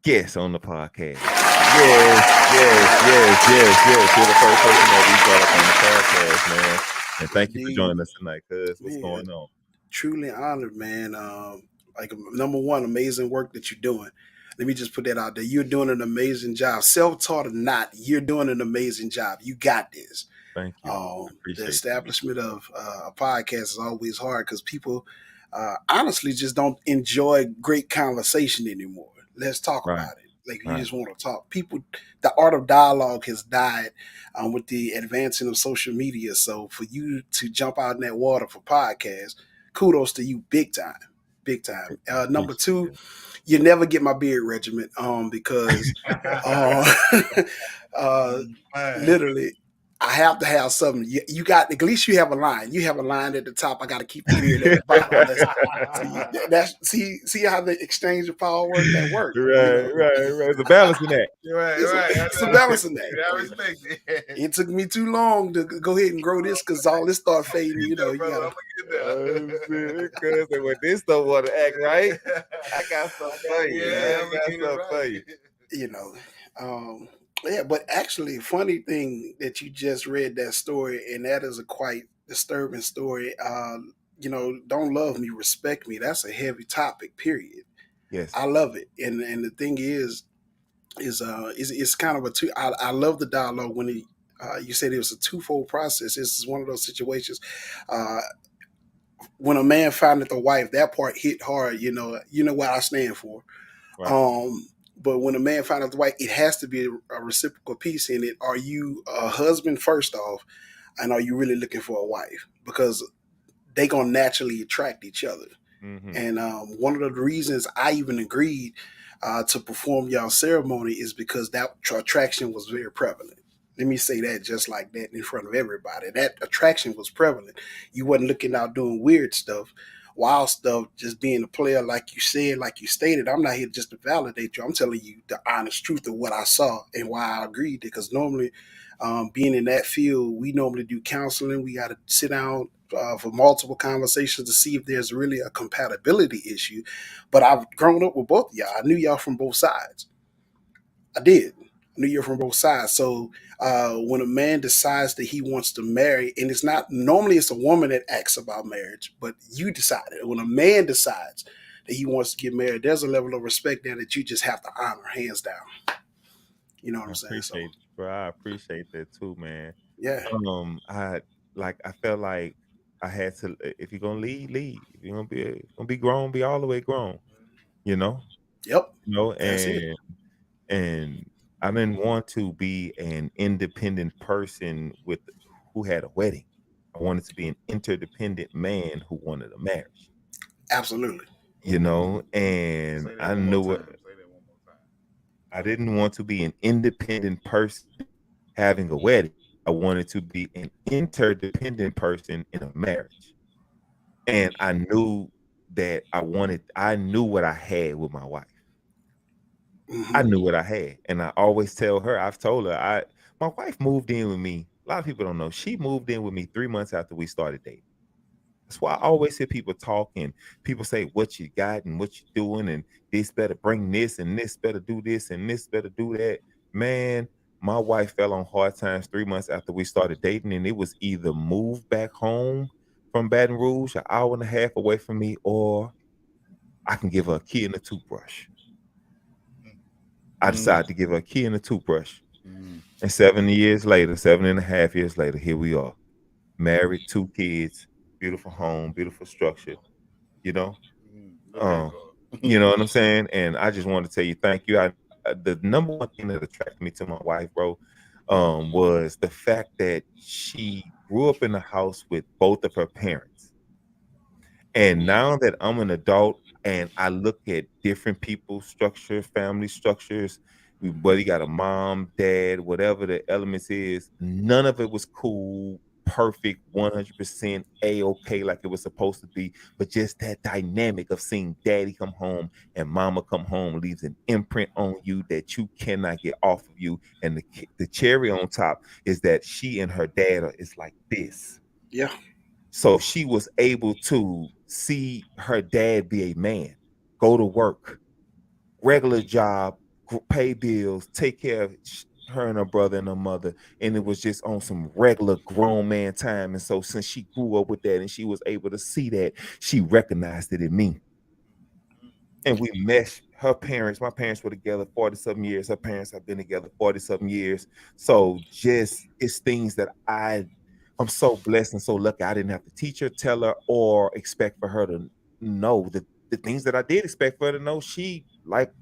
guest on the podcast. Yes, yes. You're the first person that we brought up on the podcast, man. And thank you for Indeed, joining us tonight, cuz. What's man. going on? Truly honored, man. Like number one, amazing work that you're doing. Let me just put that out there. You're doing an amazing job. Self-taught or not, you're doing an amazing job. You got this. Thank you. I The appreciate you, man. establishment of a podcast is always hard because people honestly just don't enjoy great conversation anymore. Let's talk Right, about it. Like you right. just want to talk. People, the art of dialogue has died with the advancing of social media. So for you to jump out in that water for podcasts, kudos to you, big time, big time. Number Appreciate two, that. you never get my beard regiment because uh, uh, Man. literally, I have to have something. You got at least you have a line. You have a line at the top. I got to keep the beard at the bottom. See, that's see how the exchange of power work. That work. Right. It's a balancing act. Right, It's a, right. it's a balancing act. I respect it. It took me too long to go ahead and grow this because all this start fading. Get there, You brother. gotta, I'm gonna get there. Cuz when this don't want to act right, I got something for you. Yeah, I I'm gonna got get it something for right. you. you know. Yeah, but actually, funny thing that you just read that story, and that is a quite disturbing story. Don't love me, respect me. That's a heavy topic. Period. Yes. I love it, and the thing is it's kind of a two. I love the dialogue when you said it was a twofold process. This is one of those situations. Uh, when a man found the wife, that part hit hard. You know what I stand for. Right. Um, but when a man finds out the wife, it has to be a reciprocal piece in it. Are you a husband first off, and are you really looking for a wife? Because they gonna naturally attract each other. Mm-hmm. And one of the reasons I even agreed to perform y'all ceremony is because that attraction was very prevalent. Let me say that just like that in front of everybody. That attraction was prevalent. You wasn't looking out doing weird stuff, wild stuff, just being a player like you said, like you stated. I'm not here just to validate you. I'm telling you the honest truth of what I saw and why I agreed. Because normally, being in that field, we normally do counseling. We got to sit down for multiple conversations to see if there's really a compatibility issue. But I've grown up with both of y'all. I knew y'all from both sides. I did. I knew you from both sides. So when a man decides that he wants to marry, and it's not normally it's a woman that asks about marriage, but you decided. When a man decides that he wants to get married, there's a level of respect there that you just have to honor, hands down. You know what I I'm saying? So appreciate it, bro. I appreciate that too, man. yeah, I felt like I had to. If you're gonna lead, lead. If you're gonna be grown, be all the way grown. You know, yep, you know, that's it. and I didn't want to be an independent person with who had a wedding. I wanted to be an interdependent man who wanted a marriage. Absolutely. And Say that I one more knew it. time. Say that one more time. I didn't want to be an independent person having a wedding. I wanted to be an interdependent person in a marriage. And I knew that I knew what I had with my wife. I Hmm. knew what I had. And I always tell her, I've told her, my wife moved in with me. A lot of people don't know. She moved in with me 3 months after we started dating. That's why I always hear people talking. People say what you got and what you doing, and this better bring this, and this better do this, and this better do that. Man, my wife fell on hard times 3 months after we started dating, and it was either move back home from Baton Rouge, an hour and a half away from me, or I can give her a key and a toothbrush. I Mm, decided to give her a key and a toothbrush. mm, And 7 years later, 7.5 years later, here we are. Married, 2 kids, beautiful home, beautiful structure, you know? Look at Um, God. you know what I'm saying? And I just want to tell you thank you. The number one thing that attracted me to my wife, bro, was the fact that she grew up in a house with both of her parents. And now that I'm an adult and I look at different people's structure, family structures, whether you got a mom, dad, whatever the elements is, none of it was cool, perfect 100% a-okay like it was supposed to be, but just that dynamic of seeing daddy come home and mama come home leaves an imprint on you that you cannot get off of you. And the cherry on top is that she and her dad is like this. Yeah. So she was able to see her dad be a man, go to work, regular job, pay bills, take care of her and her brother and her mother, and it was just on some regular grown man time. And so since she grew up with that and she was able to see that, she recognized it in me. And we meshed. Her parents, my parents were together 40 something years. Her parents have been together 40 something years. So just it's things that I'm so blessed and so lucky. I didn't have to teach her, tell her, or expect for her to know the things that I did expect for her to know. She like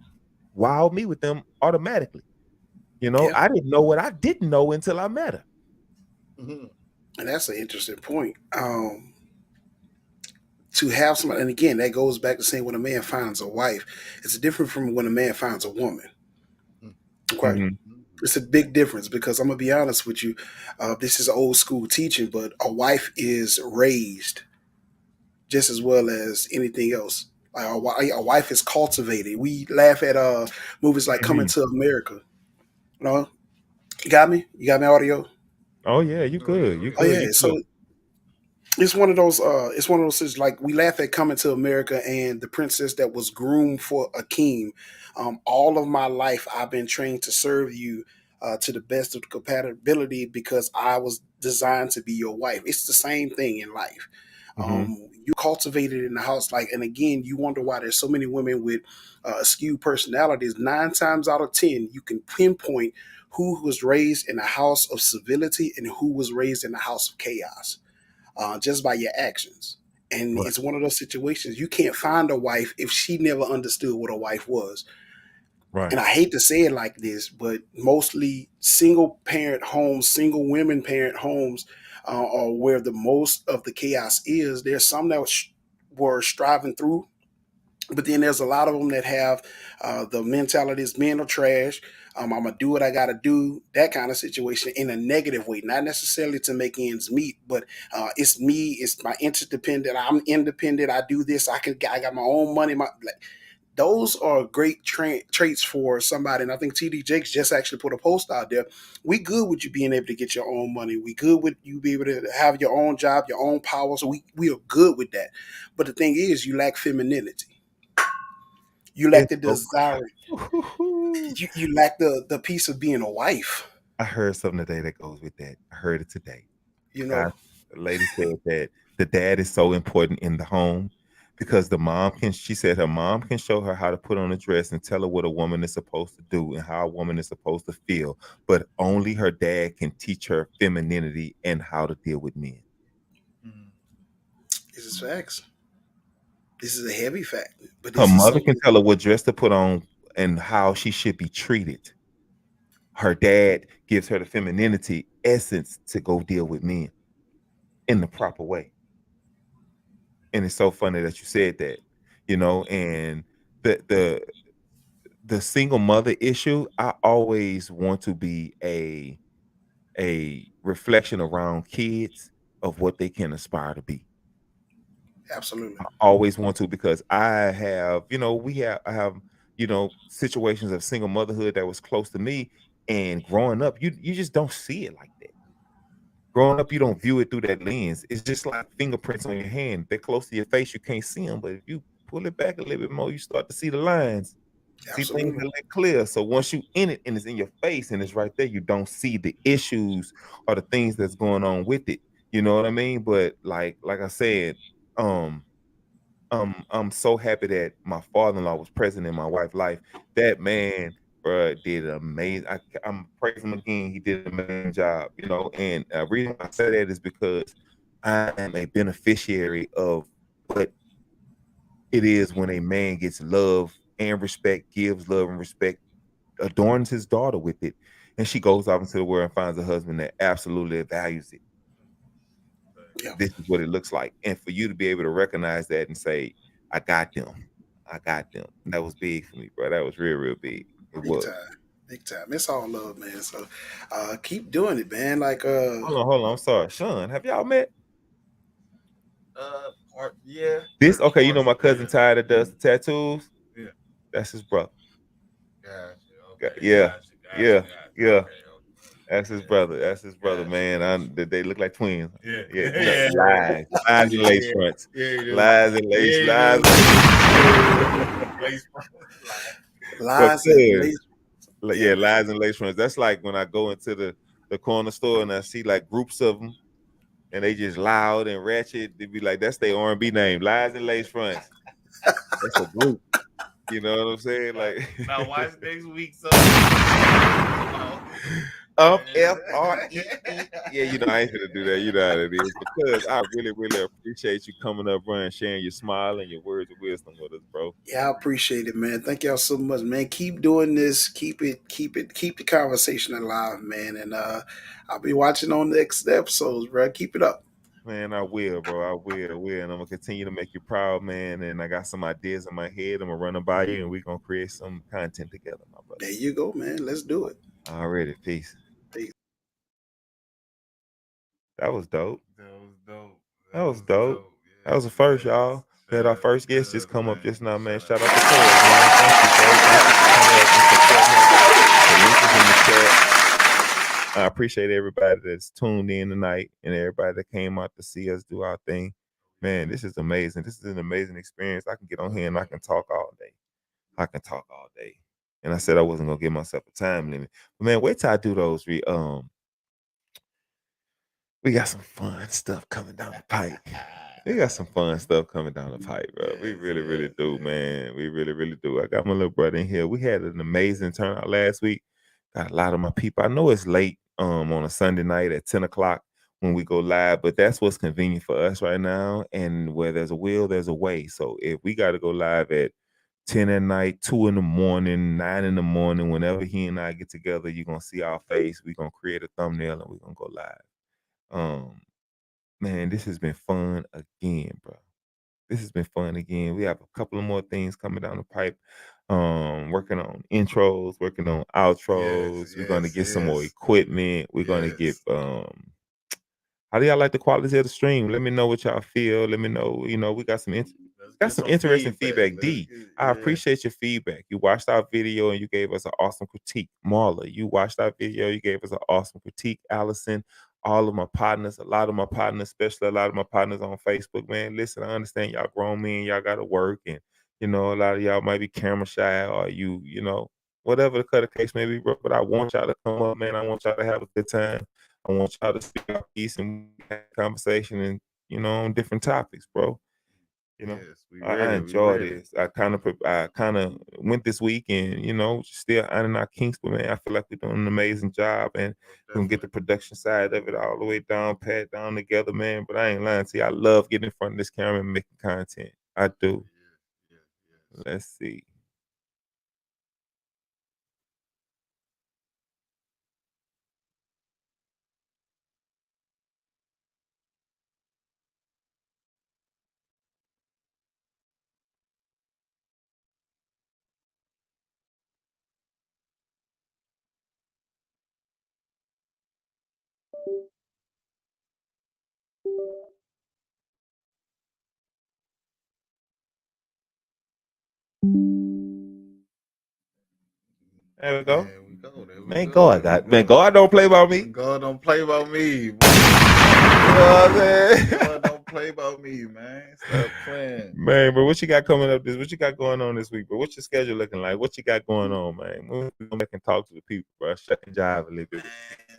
wowed me with them automatically. You know, Yeah. I didn't know what I didn't know until I met her. Mhm. And that's an interesting point. To have somebody, and again, that goes back to saying when a man finds a wife, it's different from when a man finds a woman. Mhm. Okay. Mhm. It's a big difference because I'm gonna be honest with you. This is old school teaching, but a wife is raised just as well as anything else. Like a wife is cultivated. We laugh at movies like Coming Mhm. to America. You know, you got me. You got me audio. Oh yeah, you Oh yeah, good. oh You Oh yeah. good. You yeah. So good. it's one of those. It's one of those things like we laugh at Coming to America and the princess that was groomed for a king. All of my life, I've been trained to serve you to the best of the compatibility because I was designed to be your wife. It's the same thing in life. Mhm. You cultivated in the house, like, and again, you wonder why there's so many women with skewed personalities. 9 times out of 10, you can pinpoint who was raised in a house of civility and who was raised in a house of chaos just by your actions. And Right. it's one of those situations you can't find a wife if she never understood what a wife was. Right. And I hate to say it like this, but mostly single parent homes, single women parent homes are where the most of the chaos is. There's some that were striving through, but then there's a lot of them that have the mentality is men are trash. I'm gonna do what I gotta do. That kind of situation in a negative way, not necessarily to make ends meet, but it's me. It's my interdependent. I'm independent. I do this. I got my own money. Like, those are great traits for somebody. And I think TD Jakes just actually put a post out there. We good with you being able to get your own money. We good with you be able to have your own job, your own power. So we are good with that. But the thing is, you lack femininity. You lack It's the so desire. You lack the piece of being a wife. I heard something today that goes with that. I heard it today. You I, know, the lady said that the dad is so important in the home because the mom can, she said her mom can show her how to put on a dress and tell her what a woman is supposed to do and how a woman is supposed to feel, but only her dad can teach her femininity and how to deal with men. Mhm. this is facts. This is a heavy fact, but Her this is mother can something tell her what dress to put on and how she should be treated. Her dad gives her the femininity essence to go deal with men in the proper way. And it's so funny that you said that, and the the single mother issue, I always want to be a reflection around kids of what they can aspire to be. absolutely, I always want to because I have, I have, situations of single motherhood that was close to me. And growing up, you just don't see it like that. Growing up, you don't view it through that lens. It's just like fingerprints on your hand. They're close to your face, you can't see them. But if you pull it back a little bit more, you start to see the lines, see things a absolutely, little clear. So once you in it and it's in your face and it's right there, you don't see the issues or the things that's going on with it. You know what I mean? But like I said, um, I'm so happy that my father-in-law was present in my wife's life. That man, bro, did an amazing. I'm praising him again. He did an amazing job, And reason why I say that is because I am a beneficiary of what it is when a man gets love and respect, gives love and respect, adorns his daughter with it, and she goes off into the world and finds a husband that absolutely values it. yeah, This is what it looks like. And for you to be able to recognize that and say, I got them. I got them. That was big for me, bro. That was real, real big. It big was. time. Big time. It's all love, man. So keep doing it, man. Like Hold on. I'm sorry, Sean. Have y'all met? Yeah, This okay? You know my partially, cousin yeah. Ty that does the tattoos. Yeah. That's his brother. Gotcha. Okay. Yeah, Gotcha. Gotcha. yeah, Gotcha. yeah. Okay. That's his brother. That's his brother, Gotcha. man. Gotcha. They look like twins. Yeah. Yeah, no, Yeah. lies and lace Yeah. fronts, Yeah. He do. lies and lace, Yeah. He lies. do. Yeah. Lace front. But lies and cuz, lace. Yeah, yeah, man. lies and lace fronts. That's like when I go into the corner store and I see like groups of them and they just loud and ratchet. They be like, that's their R&B name, lies and lace fronts. That's a group. You know what I'm saying? Like Now watch next week. So. up FREE. Yeah, you know, I ain't gonna do that. You know how it is. Because I really, really appreciate you coming up, bro, and sharing your smile and your words of wisdom with us, bro. Yeah, I appreciate it, man. Thank y'all so much, man. Keep doing this. Keep the conversation alive, man. And I'll be watching on the next episodes, bro. Keep it up. Man, I will, bro. I will. And I'm gonna continue to make you proud, man. And I got some ideas in my head. I'm gonna run them by you and we're gonna create some content together, my brother. There you go, man. Let's do it. Already. Peace. Peace. That was dope. That was dope. That was dope. Yeah, That was the first, yes. y'all. We Shout had our out to first guest Cuz, just come up man. just now, man. Shout Shout out out to to Cuz, Cuz. man. Thank you, bro. Thank you for coming up and supporting us. The link is in the chat. I appreciate everybody that's tuned in tonight and everybody that came out to see us do our thing. Man, this is amazing. This is an amazing experience. I can get on here and I can talk all day. I can talk all day. And I said I wasn't gonna give myself a time limit. But man, wait till I do those we got some fun stuff coming down the pipe. We got some fun stuff coming down the pipe, bro. We really, really do, man. We really, really do. I got my little brother in here. We had an amazing turnout last week. Got a lot of my people. I know it's late on a Sunday night at 10 o'clock when we go live, but that's what's convenient for us right now. And where there's a will, there's a way. So if we got to go live at 10 at night, 2 in the morning, 9 in the morning, whenever he and I get together, you're gonna see our face. We're gonna create a thumbnail and we're gonna go live. Man, this has been fun again, bro. This has been fun again. We have a couple of more things coming down the pipe. Working on intros, working on outros. We're gonna get some more equipment. We're gonna get how do y'all like the quality of the stream? Let me know what y'all feel. Let me know. You know, we got some interesting feedback. D, I appreciate your feedback. You watched our video and you gave us an awesome critique. Marla, you watched our video. You gave us an awesome critique. Allison, all of my partners, a lot of my partners, especially a lot of my partners on Facebook. Man, listen, I understand y'all grown men. Y'all got to work, and you know, a lot of y'all might be camera shy, or you know, whatever the cut of case may be, bro. But I want y'all to come up, man. I want y'all to have a good time. I want y'all to speak our piece and have a conversation and you know on different topics, bro. You know, I enjoy this. I kind of went this week and you know still ironing our kinks, but man, I feel like we're doing an amazing job and we can get the production side of it all the way down, pat down together, man. But I ain't lying to you, I love getting in front of this camera and making content. I do. Let's see. There we go. Man, God, man, God don't play about me. God don't play about me. You know what I'm saying? God don't play about me, man. Stop playing. Man, bro, what you got coming up what you got going on this week, bro? What's your schedule looking like? What you got going on, man? When we come back and talk to the people, bro? Shut and jive a little bit. Man,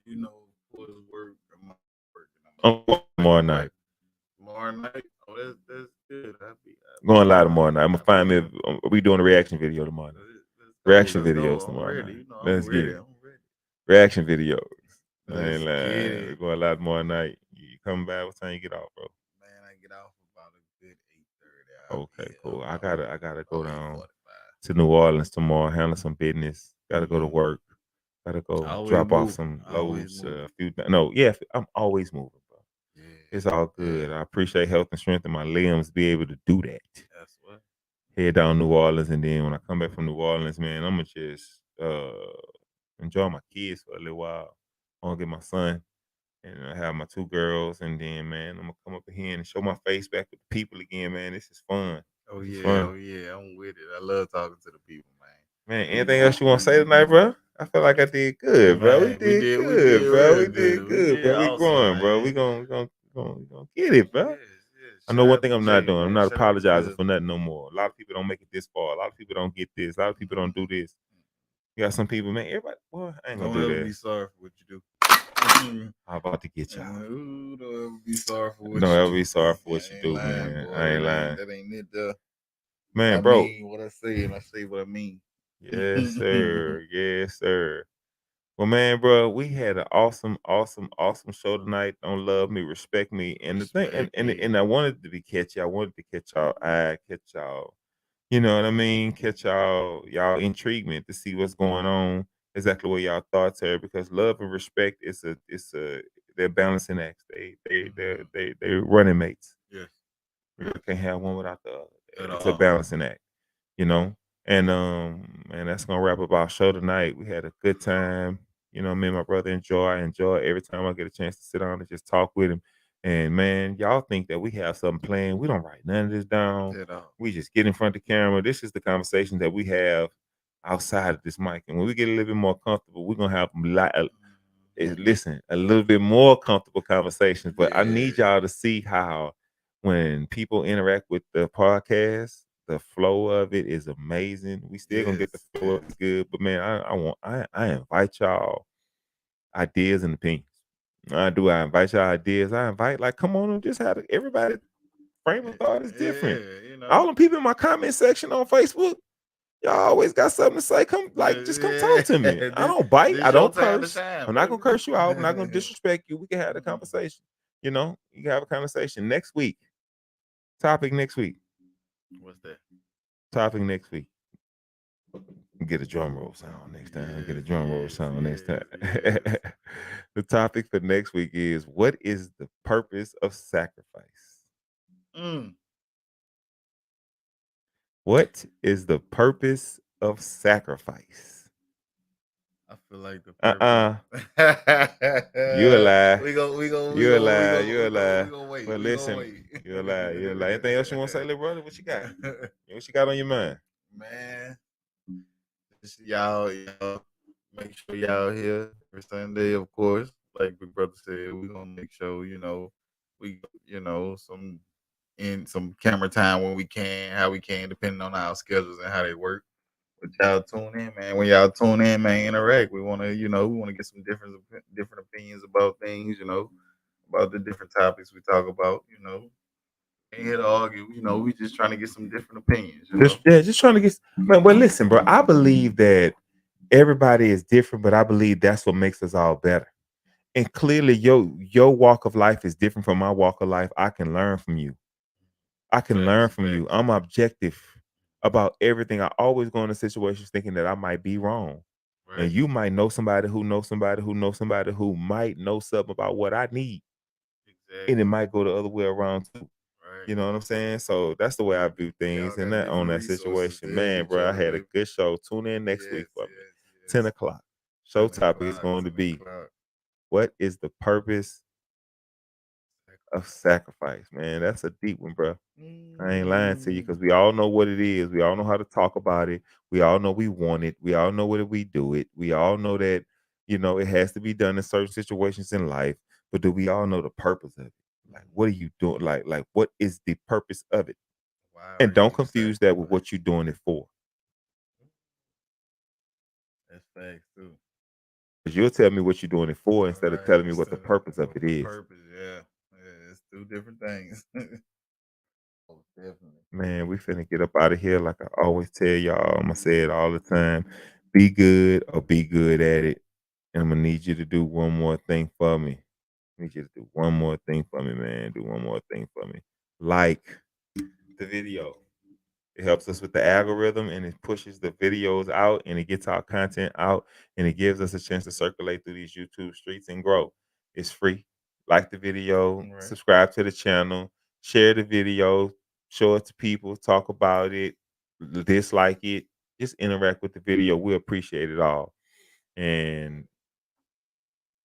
you know, for his work, I'm I'm tomorrow night. Tomorrow night? Oh, that's good. I'll be Going live tomorrow night. I'm gonna find me. We doing a reaction video tomorrow night. Reaction videos tomorrow night. You know, Let's get it. I'm ready. Reaction videos. I ain't Let's lying. get it. We're going live tomorrow night. You come back. What time you get off, bro? Man, I get off about a good 8:30. Okay, cool. I gotta go down to New Orleans tomorrow, handle some business. Gotta go to work. Gotta go Always drop off moving. some Always loads. moving. No, yeah, I'm always moving, bro. Yeah, It's all good. I appreciate health and strength in my limbs to be able to do that. that's what. Head down New Orleans, and then when I come back from New Orleans, man, I'm gonna just enjoy my kids for a little while. I want to get my son and I have my 2 girls, and then, man, I'm gonna come up here and show my face back with the people again, man. This is fun. Oh It's yeah, fun. oh yeah, I'm with it. I love talking to the people, man. Man, anything else you want to say tonight, bro? I feel like I did good, bro. We Man, did we good, did bro. real We did good. We good, did bro. We awesome, growing, bro. man. We gonna get it, bro. Yes, yes. I know Shout one out thing to I'm not Jay, doing. I'm man. not Shout out to apologizing Cuz. for nothing no more. A lot of people don't make it this far. A lot of people don't get this. A lot of people don't do this. You got some people, man. Everybody, boy, I ain't gonna Don't do ever that. be sorry for what you do. I'm about to get y'all. Ooh, don't ever be sorry for what Don't you ever do. be sorry for what I you ain't do, lying, man. boy. I ain't lying. That ain't it, though. Man, I bro. mean what I say, and I say what I mean. Yes, sir. Yes, sir. Well, man, bro, we had an awesome, awesome, awesome show tonight. Don't love me, respect me, and the thing, Respect me. and I wanted to be catchy. I wanted to catch y'all eye, catch y'all. You know what I mean? Catch y'all intriguement to see what's going on, exactly what y'all thoughts are. Because love and respect is they're balancing acts. They're running mates. Yes, You can't have one without the other. at It's a all. balancing act, you know. And that's gonna wrap up our show tonight. We had a good time. You know, me and my brother enjoy. I enjoy every time I get a chance to sit down and just talk with him. And man, y'all think that we have something planned. We don't write none of this down. At all. We just get in front of the camera. This is the conversation that we have outside of this mic. And when we get a little bit more comfortable, we're gonna have listen, a little bit more comfortable conversations. But I need Yeah. y'all to see how when people interact with the podcast, the flow of it is amazing. We still gonna get the Yes, flow of yes. it good, but man, I invite y'all ideas and opinions. I invite y'all ideas. I invite like come on and just have everybody frame of thought is different. Yeah, you All know. them people in my comment section on Facebook, y'all always got something to say. Come like just come talk to me. Yeah. I this don't bite. this I your don't time to curse. shine, I'm not gonna baby. curse you out. I'm not gonna disrespect you. We can have a conversation. You know, you can have a conversation next week. Topic next week. What's that? Topic next week. Get a drum roll sound next time. Get a drum roll sound next time. Yes. The topic for next week is what is the purpose of sacrifice? Mm. What is the purpose of sacrifice? I feel like the Uh-uh. You a purpose. lie. we go, we go, we You a go, we lie. go, You a we go, lie. we go wait. But We gonna listen, wait. you a lie. You a lie. Anything else you want to say, little brother? What you got? What you got on your mind? Man, just y'all make sure y'all here every Sunday, of course. Like Big Brother said, we're gonna make sure, we some camera time when we can, how we can, depending on our schedules and how they work. But y'all tune in, man. When y'all tune in, man, interact. We wanna get some different opinions about things, about the different topics we talk about, Ain't here to argue, we just trying to get some different opinions. Just trying to get. Man, but listen, bro. I believe that everybody is different, but I believe that's what makes us all better. And clearly, your walk of life is different from my walk of life. I can learn from you. I can learn Facts, from you. facts. I'm objective about everything. I always go into situations thinking that I might be wrong. And Right. you might know somebody who knows somebody who knows somebody who might know something about what I need. And it Exactly. might go the other way around too. Right. You know what I'm saying? So that's the way I view We things. all And got that on different that resources situation, to help man, each bro, I other, had a baby. good show. Tune in next week Yes, for me. yes, 10 yes. o'clock. Show 10 topic is o'clock, going to 10 be o'clock. what is the purpose of sacrifice, man? That's a deep one, bro. I ain't lying to you because we all know what it is. We all know how to talk about it. We all know we want it. We all know whether we do it. We all know that, it has to be done in certain situations in life. But do we all know the purpose of it? Like, what are you doing? Like, what is the purpose of it? Why And are don't you confuse that with sacrificing? what you're doing it for. That's facts too. Because you'll tell me what you're doing it for All instead of right, telling me what the instead purpose of of it the is. purpose, yeah. Yeah, it's two different things. Oh, definitely. Man, we finna get up out of here. Like I always tell y'all, I'm gonna say it all the time. Be good or be good at it. And I'm gonna need you to do one more thing for me. I need you to do one more thing for me, man. Do one more thing for me. Like the video. It helps us with the algorithm and it pushes the videos out and it gets our content out and it gives us a chance to circulate through these YouTube streets and grow. It's free. Like the video, Right. subscribe to the channel, share the video, show it to people, talk about it, dislike it. just interact with the video. We appreciate it all. And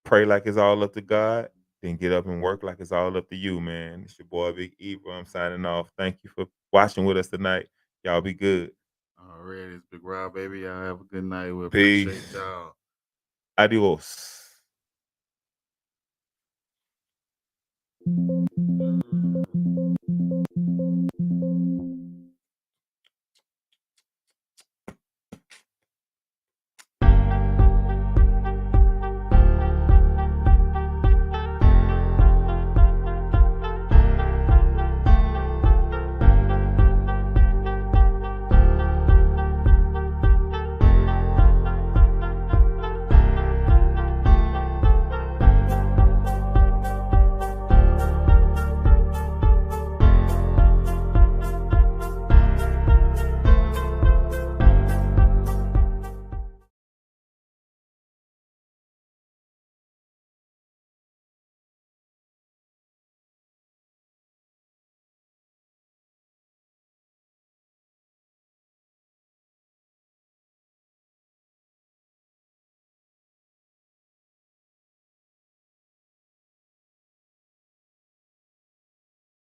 pray like it's all up to God. Then get up and work like it's all up to you, man. It's your boy Big Ebro. I'm signing off. Thank you for watching with us tonight. Y'all be good. All right, it's Big Rob, baby. Y'all have a good night. We Peace. appreciate y'all. Adios.